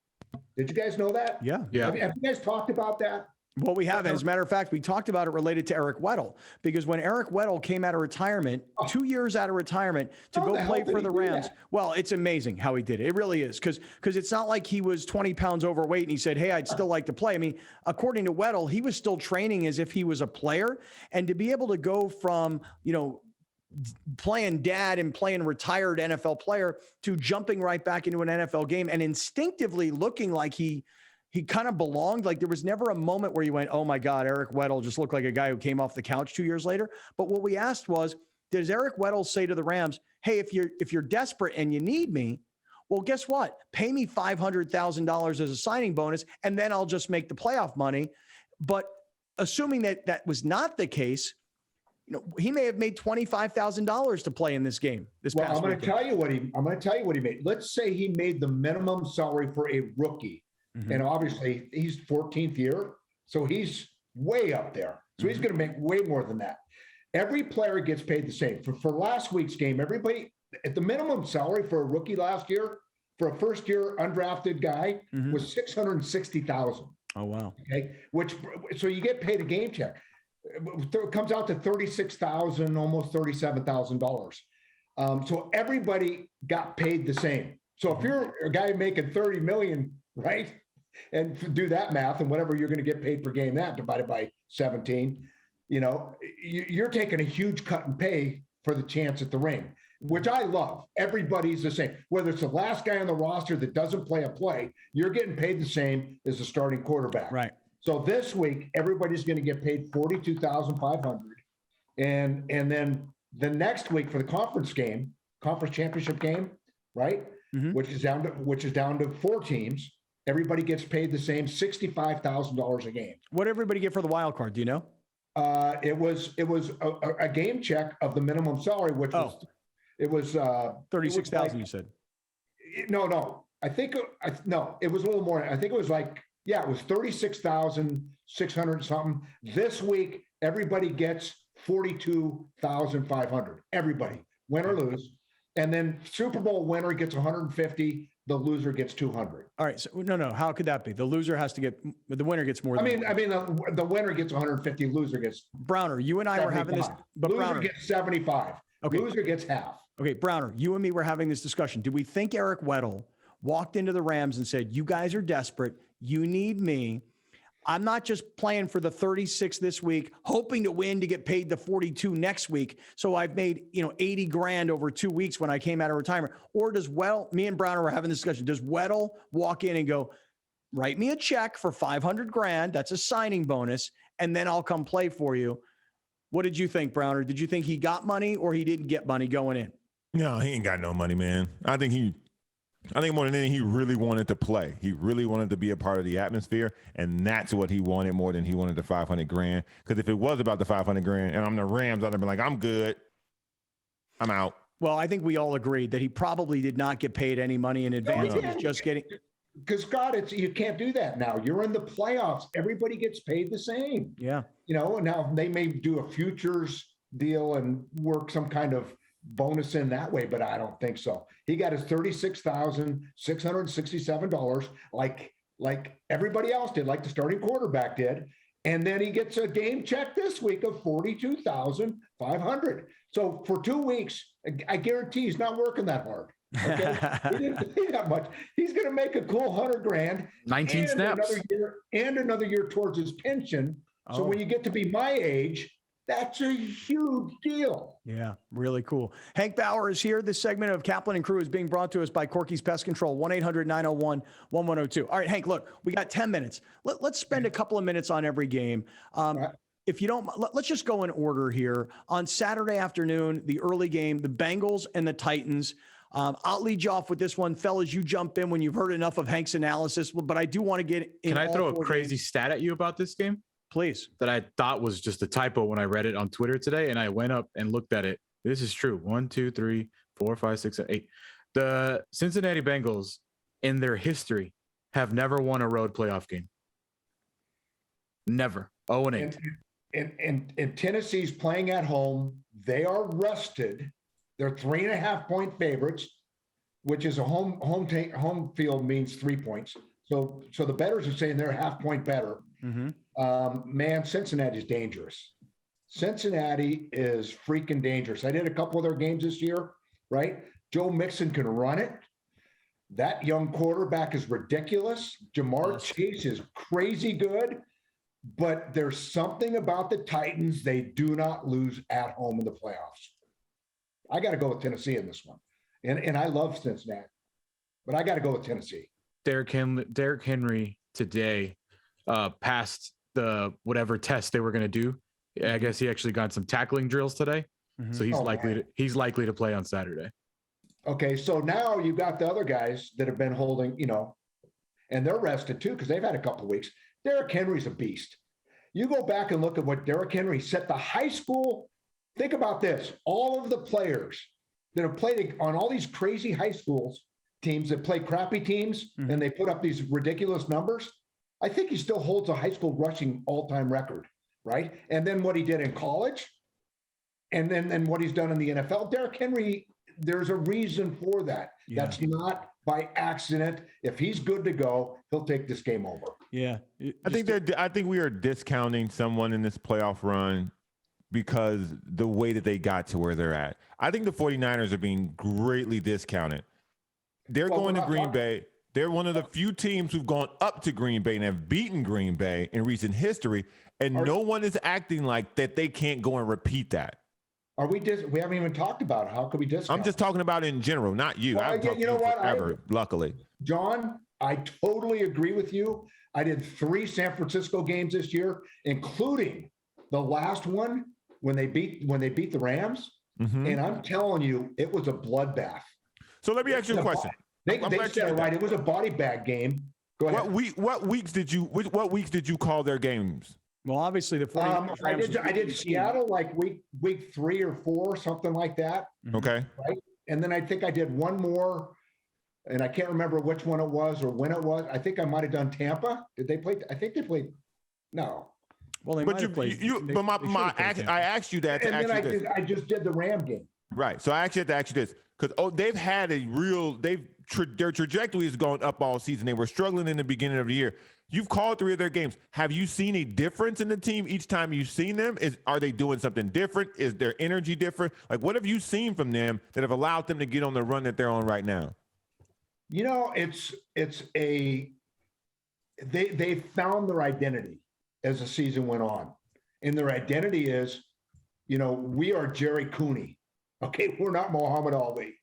Did you guys know that? Yeah. Have you guys talked about that? Well, we have. As a matter of fact, we talked about it related to Eric Weddle, because when Eric Weddle came out of retirement, 2 years out of retirement, to go play for the Rams, well, it's amazing how he did it. It really is, because it's not like he was 20 pounds overweight and he said, hey, I'd still like to play. I mean, according to Weddle, he was still training as if he was a player. And to be able to go from, playing dad and playing retired NFL player to jumping right back into an NFL game and instinctively looking like he kind of belonged. Like there was never a moment where you went, oh my God, Eric Weddle just looked like a guy who came off the couch 2 years later. But what we asked was, does Eric Weddle say to the Rams, hey, if you're desperate and you need me, well, guess what? Pay me $500,000 as a signing bonus, and then I'll just make the playoff money. But assuming that was not the case, he may have made $25,000 to play in this game. I'm going to tell you what he made. Let's say he made the minimum salary for a rookie. Mm-hmm. And obviously he's 14th year, so he's way up there. So he's going to make way more than that. Every player gets paid the same. For last week's game, everybody at the minimum salary for a rookie last year, for a first-year undrafted guy, was $660,000. Oh wow! Okay, so you get paid a game check. It comes out to $36,000, almost $37,000. So everybody got paid the same. So if you're a guy making $30 million, right, and do that math and whatever you're going to get paid per game, that divided by 17, you're taking a huge cut in pay for the chance at the ring, which I love. Everybody's the same. Whether it's the last guy on the roster that doesn't play a play, you're getting paid the same as the starting quarterback. Right. So this week, everybody's going to get paid $42,500, and then the next week for the conference championship game, right, which is down to 4 teams. Everybody gets paid the same, $65,000 a game. What did everybody get for the wild card? Do you know? It was a game check of the minimum salary, which was 36,000. You said no. I think it was a little more. I think it was like. Yeah, it was 36,600 something. This week, everybody gets 42,500. Everybody, win or lose, and then Super Bowl winner gets 150. The loser gets 200. All right. So no. How could that be? The loser has to get. The winner gets more. I mean, the winner gets 150. Loser gets. Browner, you and I 75. Were having this. But loser gets 75. Okay. Loser gets half. Okay, Browner, you and me were having this discussion. Do we think Eric Weddle walked into the Rams and said, you guys are desperate. You need me. I'm not just playing for the 36 this week, hoping to win to get paid the 42 next week. So I've made, 80 grand over 2 weeks when I came out of retirement. Or does me and Browner were having this discussion. Does Weddle walk in and go, write me a check for 500 grand. That's a signing bonus. And then I'll come play for you. What did you think, Browner? Did you think he got money or he didn't get money going in? No, he ain't got no money, man. I think more than anything, he really wanted to play. He really wanted to be a part of the atmosphere, and that's what he wanted more than he wanted the 500 grand. Because if it was about the 500 grand and I'm the Rams, I'd have been like, I'm good. I'm out. Well, I think we all agreed that he probably did not get paid any money in advance. He was just getting. Because, God, you can't do that now. You're in the playoffs. Everybody gets paid the same. Yeah. Now they may do a futures deal and work some kind of bonus in that way, but I don't think so. He got his $36,667 like everybody else did, like the starting quarterback did. And then he gets a game check this week of $42,500. So for 2 weeks, I guarantee he's not working that hard. Okay? He didn't pay that much. He's going to make a cool 100 grand. 19 and snaps. Another year towards his pension. So when you get to be my age, that's a huge deal. Yeah, really cool. Hank Bauer is here. This segment of Kaplan and Crew is being brought to us by Corky's Pest Control, 1-800-901-1102. All right, Hank, look, we got 10 minutes. Let's spend a couple of minutes on every game. If you don't, let's just go in order here. On Saturday afternoon, the early game, the Bengals and the Titans. I'll lead you off with this one. Fellas, you jump in when you've heard enough of Hank's analysis, but I do want to get in. Can I throw a crazy stat at you about this game? Please. That I thought was just a typo when I read it on Twitter today, and I went up and looked at it. This is true. 1, 2, 3, 4, 5, 6, 7, 8. The Cincinnati Bengals in their history have never won a road playoff game. Never. 0-8. And Tennessee's playing at home. They are rested. They're 3.5-point favorites, which is a home field means 3 points. So the bettors are saying they're a half point better. Mm-hmm. Man, Cincinnati's dangerous. Cincinnati is freaking dangerous. I did a couple of their games this year, right? Joe Mixon can run it. That young quarterback is ridiculous. Jamar Chase is crazy good. But there's something about the Titans. They do not lose at home in the playoffs. I got to go with Tennessee in this one. And I love Cincinnati, but I got to go with Tennessee. Derrick Henry today passed the whatever test they were going to do. I guess he actually got some tackling drills today. Mm-hmm. So he's likely to play on Saturday. Okay, so now you've got the other guys that have been holding, and they're rested too because they've had a couple of weeks. Derrick Henry's a beast. You go back and look at what Derrick Henry set the high school. Think about this. All of the players that have played on all these crazy high schools teams that play crappy teams and they put up these ridiculous numbers. I think he still holds a high school rushing all-time record, right? And then what he did in college and then what he's done in the NFL. Derrick Henry, there's a reason for that. Yeah. That's not by accident. If he's good to go, he'll take this game over. Yeah. I think we are discounting someone in this playoff run because the way that they got to where they're at. I think the 49ers are being greatly discounted. They're going to Green Bay. They're one of the few teams who've gone up to Green Bay and have beaten Green Bay in recent history, and no one is acting like that they can't go and repeat that. We haven't even talked about it. How could we discount? I'm just talking about in general, not you. I haven't talked to you forever, luckily. John, I totally agree with you. I did 3 San Francisco games this year, including the last one when they beat the Rams. Mm-hmm. And I'm telling you, it was a bloodbath. So let me ask you a question. They said it right. It was a body bag game. Go ahead. What weeks did you call their games? Well, obviously the 49ers. I did Seattle like week 3 or 4, something like that. Okay. Right. And then I think I did one more, and I can't remember which one it was or when it was. I think I might have done Tampa. Did they play? I think they played. No. Well, they might have played. I asked you that. And then I just did the Ram game. Right. So I actually have to ask you this, because they've had their trajectory has gone up all season. They were struggling in the beginning of the year. You've called 3 of their games. Have you seen a difference in the team each time you've seen them? Are they doing something different? Is their energy different? Like, what have you seen from them that have allowed them to get on the run that they're on right now? You know, they found their identity as the season went on. And their identity is, we are Jerry Cooney. Okay, we're not Muhammad Ali.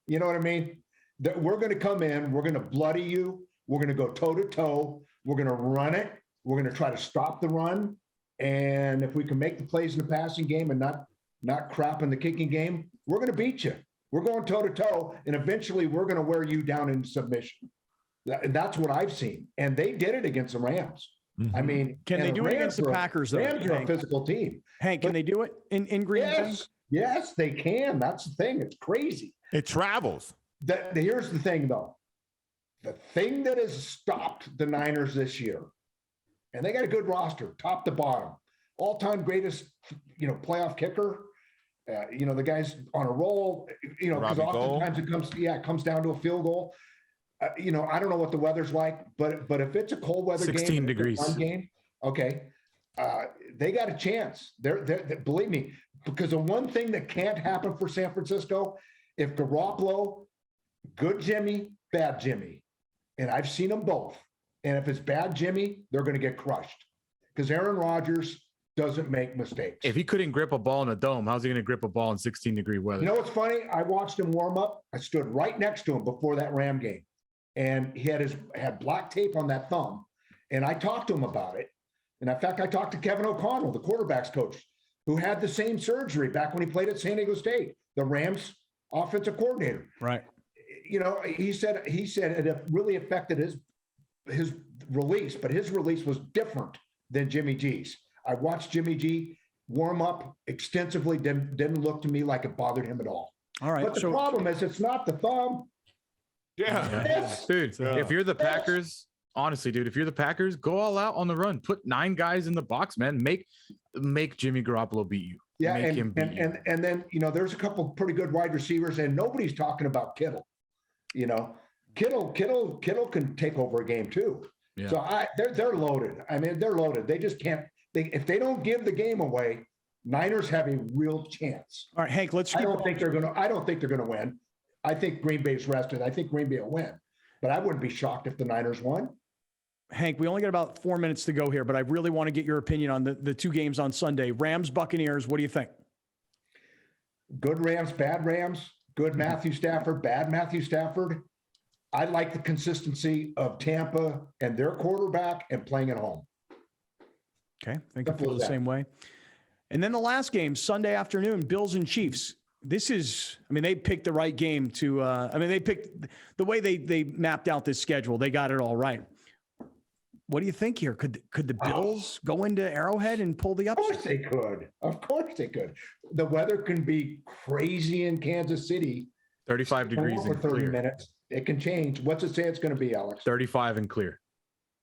You know what I mean? That we're going to come in, we're going to bloody you, we're going to go toe to toe, we're going to run it, we're going to try to stop the run, and if we can make the plays in the passing game and not crap in the kicking game, we're going to beat you. We're going toe to toe, and eventually we're going to wear you down in submission. That's what I've seen, and they did it against the Rams. Mm-hmm. I mean, can they do it against the Packers? Though, Rams are a physical team. Hank, can they do it in Green Bay? Yes, they can. That's the thing. It's crazy. It travels. Here's the thing, though. The thing that has stopped the Niners this year, and they got a good roster, top to bottom, all-time greatest, playoff kicker. The guy's on a roll. Because oftentimes it comes down to a field goal. I don't know what the weather's like, but if it's a cold weather 16 degrees game, okay, they got a chance. They're believe me, because the one thing that can't happen for San Francisco, if Garoppolo, good Jimmy, bad Jimmy, and I've seen them both, and if it's bad Jimmy, they're going to get crushed because Aaron Rodgers doesn't make mistakes. If he couldn't grip a ball in a dome, how's he going to grip a ball in 16-degree weather? You know what's funny? I watched him warm up. I stood right next to him before that Ram game, and he had black tape on that thumb, and I talked to him about it. And in fact, I talked to Kevin O'Connell, the quarterback's coach, who had the same surgery back when he played at San Diego State, the Rams offensive coordinator. Right. He said it really affected his release, but his release was different than Jimmy G's. I watched Jimmy G warm up extensively. Didn't look to me like it bothered him at all. All right. But the problem is it's not the thumb. Yeah. Dude, if you're the Packers, honestly, dude, if you're the Packers, go all out on the run. Put 9 guys in the box, man. Make Jimmy Garoppolo beat you. Yeah, Make him beat you. And then there's a couple pretty good wide receivers, and nobody's talking about Kittle. Kittle can take over a game too. Yeah. So they're loaded. I mean, they're loaded. They just can't. If they don't give the game away, Niners have a real chance. All right, Hank. I don't think they're gonna win. I think Green Bay's rested. I think Green Bay will win, but I wouldn't be shocked if the Niners won. Hank, we only got about 4 minutes to go here, but I really want to get your opinion on the 2 games on Sunday. Rams, Buccaneers. What do you think? Good Rams, bad Rams. Good Matthew Stafford, bad Matthew Stafford. I like the consistency of Tampa and their quarterback and playing at home. Okay, I think I feel the same way. And then the last game, Sunday afternoon, Bills and Chiefs. They picked the right game to, they picked the way they mapped out this schedule. They got it all right. What do you think here? Could the Bills go into Arrowhead and pull the upset? Of course they could. Of course they could. The weather can be crazy in Kansas City. 35 degrees for and 30 clear. minins. It can change. What's it say it's going to be, Alex? 35 and clear.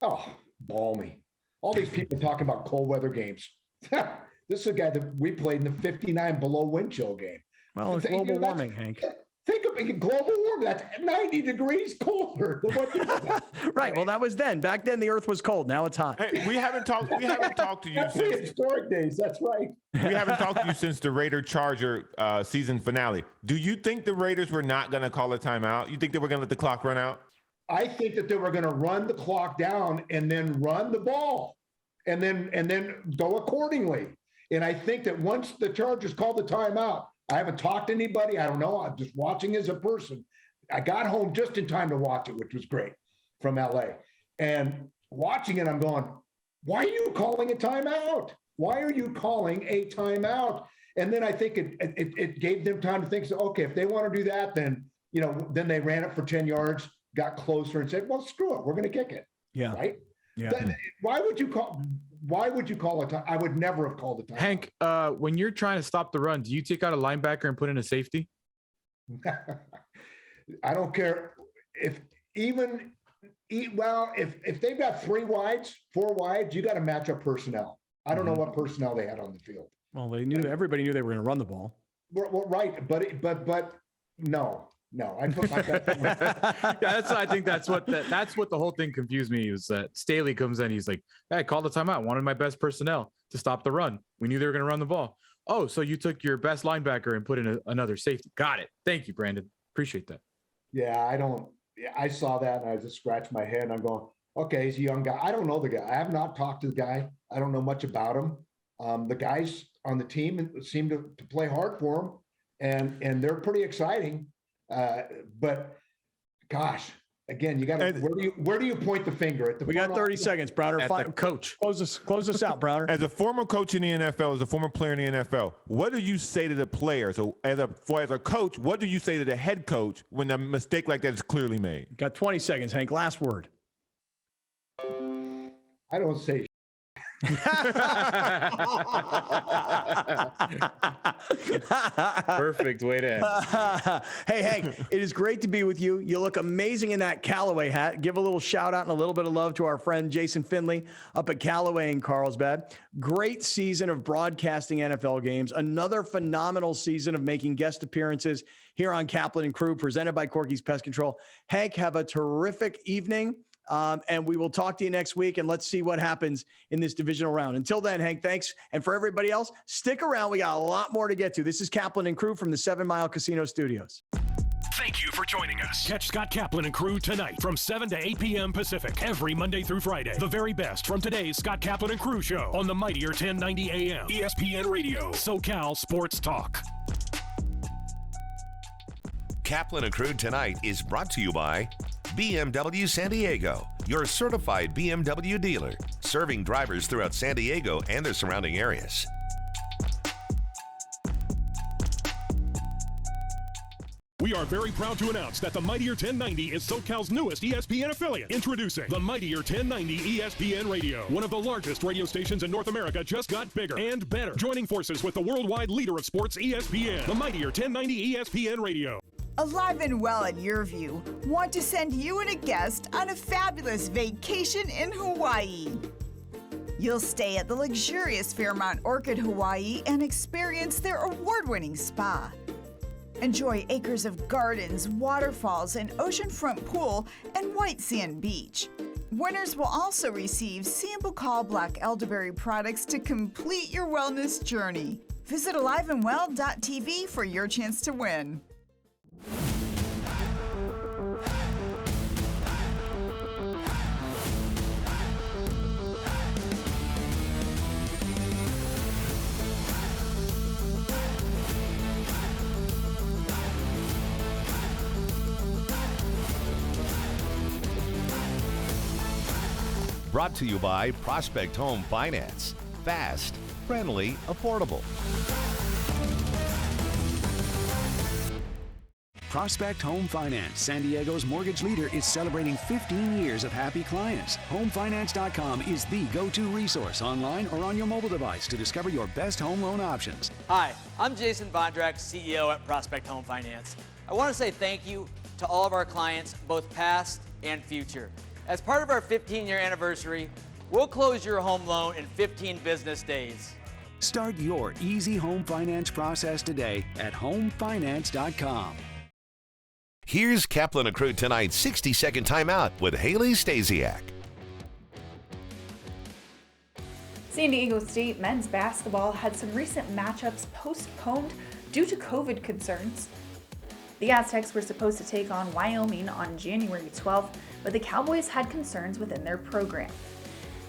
Oh, balmy. All these people talking about cold weather games. This is a guy that we played in the 59 below wind chill game. Well, it's global warming, Hank. Think of it, global warming. That's 90 degrees colder than what you Right. Well, that was then. Back then, the Earth was cold. Now it's hot. Hey, we haven't talked to you That's since historic days. That's right. we haven't talked to you since the Raider-Charger season finale. Do you think the Raiders were not going to call a timeout? You think they were going to let the clock run out? I think that they were going to run the clock down and then run the ball, and then go accordingly. And I think that once the Chargers called the timeout, I haven't talked to anybody. I don't know. I'm just watching as a person. I got home just in time to watch it, which was great, from LA. And watching it, I'm going, why are you calling a timeout? Why are you calling a timeout? And then I think it gave them time to think, so, okay, if they want to do that, then they ran it for 10 yards, got closer and said, well, screw it. We're going to kick it. Yeah. Right? Yeah. Why would you call a time? I would never have called a time. Hank, when you're trying to stop the run, do you take out a linebacker and put in a safety? I don't care if they've got 4 wides, you got to match up personnel. I don't know what personnel they had on the field. Well, everybody knew they were going to run the ball. right, but no. I put my bet. I think that's what the whole thing confused me, is that Staley comes in, he's like, hey, I called the timeout, wanted my best personnel to stop the run. We knew they were going to run the ball. Oh, so you took your best linebacker and put in another safety. Got it. Thank you, Brandon. Appreciate that. Yeah, I saw that and I just scratched my head and I'm going, okay, he's a young guy. I don't know the guy. I have not talked to the guy. I don't know much about him. The guys on the team seem to play hard for him, and they're pretty exciting. But gosh, again, you got to, where do you point the finger at the? We got 30 seconds, Browner. At the coach. Close us out, Browner. As a former coach in the NFL, as a former player in the NFL, what do you say to the players? So as a coach, what do you say to the head coach when a mistake like that is clearly made? Got 20 seconds, Hank. Last word. I don't say. Perfect way to end. Hey, Hank, it is great to be with you. You look amazing in that Callaway hat. Give a little shout out and a little bit of love to our friend Jason Finley up at Callaway in Carlsbad. Great season of broadcasting NFL games. Another phenomenal season of making guest appearances here on Kaplan and Crew, presented by Corky's Pest Control. Hank, have a terrific evening. And we will talk to you next week, and let's see what happens in this divisional round. Until then, Hank, thanks. And for everybody else, stick around. We got a lot more to get to. This is Kaplan and Crew from the 7 Mile Casino Studios. Thank you for joining us. Catch Scott Kaplan and Crew tonight from 7 to 8 p.m. Pacific every Monday through Friday. The very best from today's Scott Kaplan and Crew show on the mightier 1090 AM ESPN Radio, SoCal Sports Talk. Kaplan and Crew Tonight is brought to you by BMW San Diego, your certified BMW dealer, serving drivers throughout San Diego and the surrounding areas. We are very proud to announce that the Mightier 1090 is SoCal's newest ESPN affiliate. Introducing the Mightier 1090 ESPN Radio. One of the largest radio stations in North America just got bigger and better. Joining forces with the worldwide leader of sports, ESPN. The Mightier 1090 ESPN Radio. Alive and Well at Your View want to send you and a guest on a fabulous vacation in Hawaii. You'll stay at the luxurious Fairmont Orchid Hawaii and experience their award-winning spa. Enjoy acres of gardens, waterfalls, an oceanfront pool, and white sand beach. Winners will also receive Sambucol Black Elderberry products to complete your wellness journey. Visit aliveandwell.tv for your chance to win. Brought to you by Prospect Home Finance. Fast, friendly, affordable. Prospect Home Finance, San Diego's mortgage leader, is celebrating 15 years of happy clients. HomeFinance.com is the go-to resource online or on your mobile device to discover your best home loan options. Hi, I'm Jason Bondrak, CEO at Prospect Home Finance. I want to say thank you to all of our clients, both past and future. As part of our 15-year anniversary, we'll close your home loan in 15 business days. Start your easy home finance process today at HomeFinance.com. Here's Kaplan and Crew Tonight's 60-second timeout with Haley Stasiak. San Diego State men's basketball had some recent matchups postponed due to COVID concerns. The Aztecs were supposed to take on Wyoming on January 12th, but the Cowboys had concerns within their program.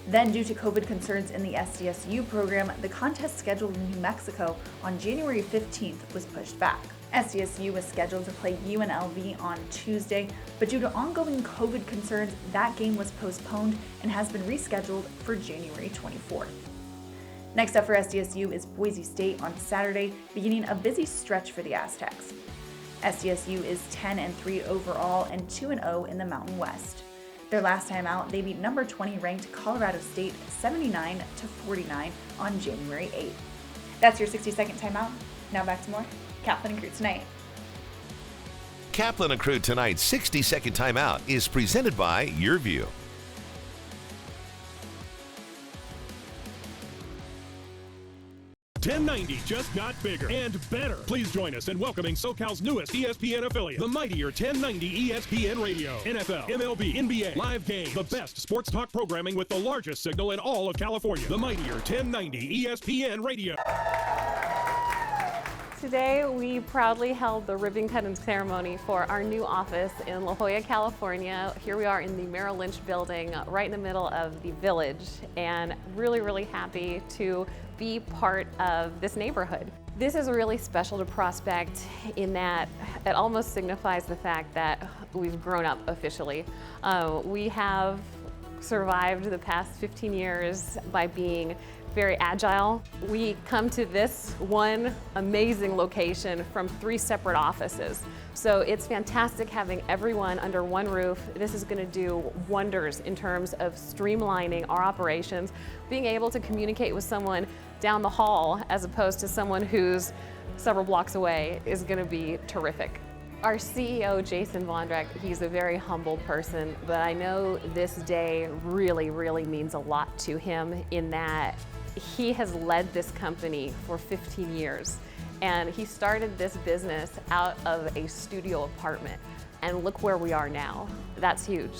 Then, due to COVID concerns in the SDSU program, the contest scheduled in New Mexico on January 15th was pushed back. SDSU was scheduled to play UNLV on Tuesday, but due to ongoing COVID concerns, that game was postponed and has been rescheduled for January 24th. Next up for SDSU is Boise State on Saturday, beginning a busy stretch for the Aztecs. SDSU is 10-3 overall and 2-0 in the Mountain West. Their last time out, they beat number 20 ranked Colorado State 79-49 on January 8th. That's your 60-second timeout. Now back to more Kaplan and Crew Tonight. Kaplan and Crew Tonight's 60-second timeout is presented by Your View. 1090, just not bigger and better. Please join us in welcoming SoCal's newest ESPN affiliate, the mightier 1090 ESPN Radio. NFL, MLB, NBA, live games, the best sports talk programming with the largest signal in all of California. The mightier 1090 ESPN Radio. Today, we proudly held the ribbon cutting ceremony for our new office in La Jolla, California. Here we are in the Merrill Lynch building, right in the middle of the village, and really happy to be part of this neighborhood. This is really special to Prospect in that it almost signifies the fact that we've grown up officially. We have survived the past 15 years by being very agile. We come to this one amazing location from 3 separate offices. So it's fantastic having everyone under one roof. This is going to do wonders in terms of streamlining our operations, being able to communicate with someone down the hall as opposed to someone who's several blocks away is going to be terrific. Our CEO, Jason Vondrack, he's a very humble person, but I know this day really means a lot to him in that he has led this company for 15 years, and he started this business out of a studio apartment, and look where we are now. That's huge.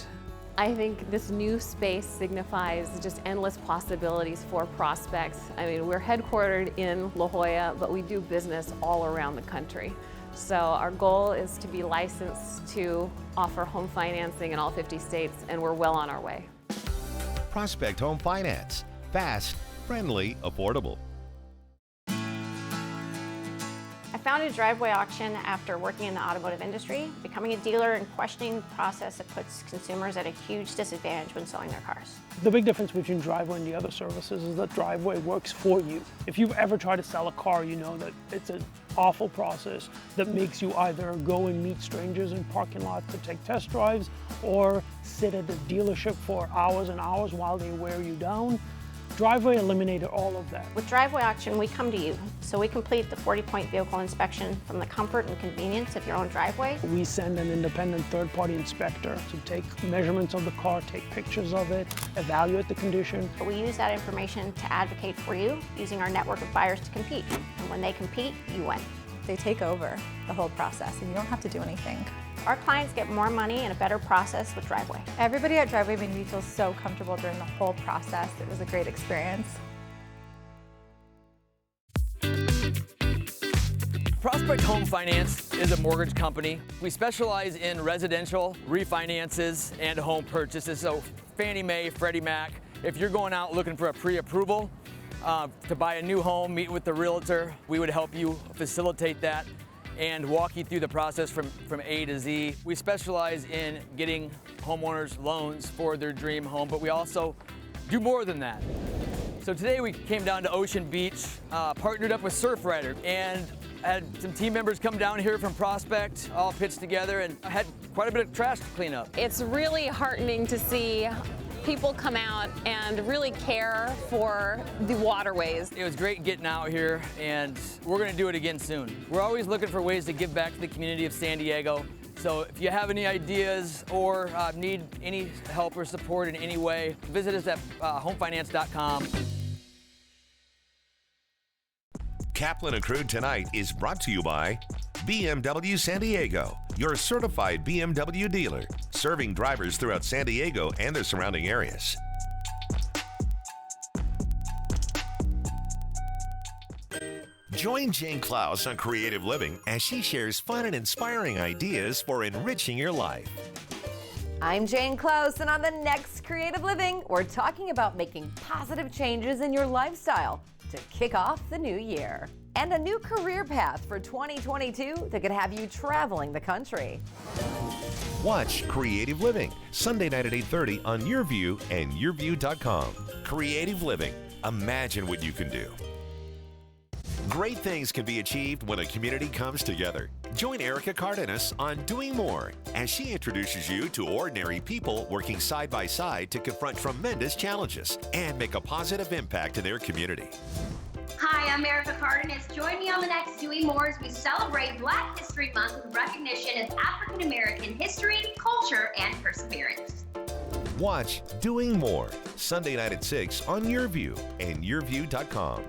I think this new space signifies just endless possibilities for Prospects. I mean, we're headquartered in La Jolla, but we do business all around the country. So our goal is to be licensed to offer home financing in all 50 states, and we're well on our way. Prospect Home Finance. Fast, friendly, affordable. I founded Driveway Auction after working in the automotive industry, becoming a dealer and questioning the process that puts consumers at a huge disadvantage when selling their cars. The big difference between Driveway and the other services is that Driveway works for you. If you've ever tried to sell a car, you know that it's an awful process that makes you either go and meet strangers in parking lots to take test drives or sit at the dealership for hours and hours while they wear you down. Driveway eliminated all of that. With Driveway Auction, we come to you, so we complete the 40-point vehicle inspection from the comfort and convenience of your own driveway. We send an independent third-party inspector to take measurements of the car, take pictures of it, evaluate the condition. We use that information to advocate for you, using our network of buyers to compete. And when they compete, you win. They take over the whole process, and you don't have to do anything. Our clients get more money and a better process with Driveway. Everybody at Driveway made me feel so comfortable during the whole process. It was a great experience. Prospect Home Finance is a mortgage company. We specialize in residential refinances and home purchases. So Fannie Mae, Freddie Mac, if you're going out looking for a pre-approval to buy a new home, meet with the realtor, we would help you facilitate that and walk you through the process from A to Z. We specialize in getting homeowners loans for their dream home, but we also do more than that. So today we came down to Ocean Beach, partnered up with Surfrider, and had some team members come down here from Prospect, all pitched together, and had quite a bit of trash to clean up. It's really heartening to see people come out and really care for the waterways. It was great getting out here, and we're going to do it again soon. We're always looking for ways to give back to the community of San Diego. So if you have any ideas or need any help or support in any way, visit us at homefinance.com. Kaplan and Crew Tonight is brought to you by BMW San Diego, your certified BMW dealer, serving drivers throughout San Diego and the surrounding areas. Join Jane Klaus on Creative Living as she shares fun and inspiring ideas for enriching your life. I'm Jane Klaus, and on the next Creative Living, we're talking about making positive changes in your lifestyle to kick off the new year. And a new career path for 2022 that could have you traveling the country. Watch Creative Living, Sunday night at 8:30 on YourView and YourView.com. Creative Living. Imagine what you can do. Great things can be achieved when a community comes together. Join Erica Cardenas on Doing More as she introduces you to ordinary people working side by side to confront tremendous challenges and make a positive impact in their community. Hi, I'm Erica Cardenas. Join me on the next Doing More as we celebrate Black History Month with recognition of African American history, culture, and perseverance. Watch Doing More, Sunday night at 6 on YourView and YourView.com.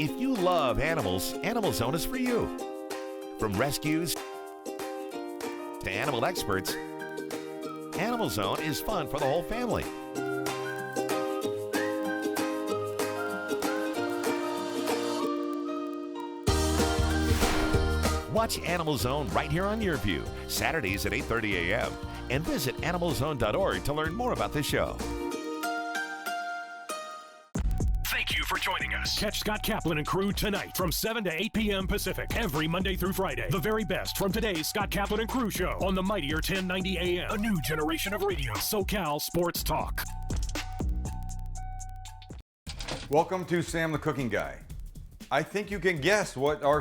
If you love animals, Animal Zone is for you. From rescues to animal experts, Animal Zone is fun for the whole family. Watch Animal Zone right here on YourView, Saturdays at 8:30 a.m. And visit animalzone.org to learn more about the show. Thank you for joining us. Catch Scott Kaplan and Crew tonight from 7 to 8 p.m. Pacific every Monday through Friday. The very best from today's Scott Kaplan and Crew show on the mightier 1090 a.m. A new generation of radio. SoCal Sports Talk. Welcome to Sam the Cooking Guy. I think you can guess what our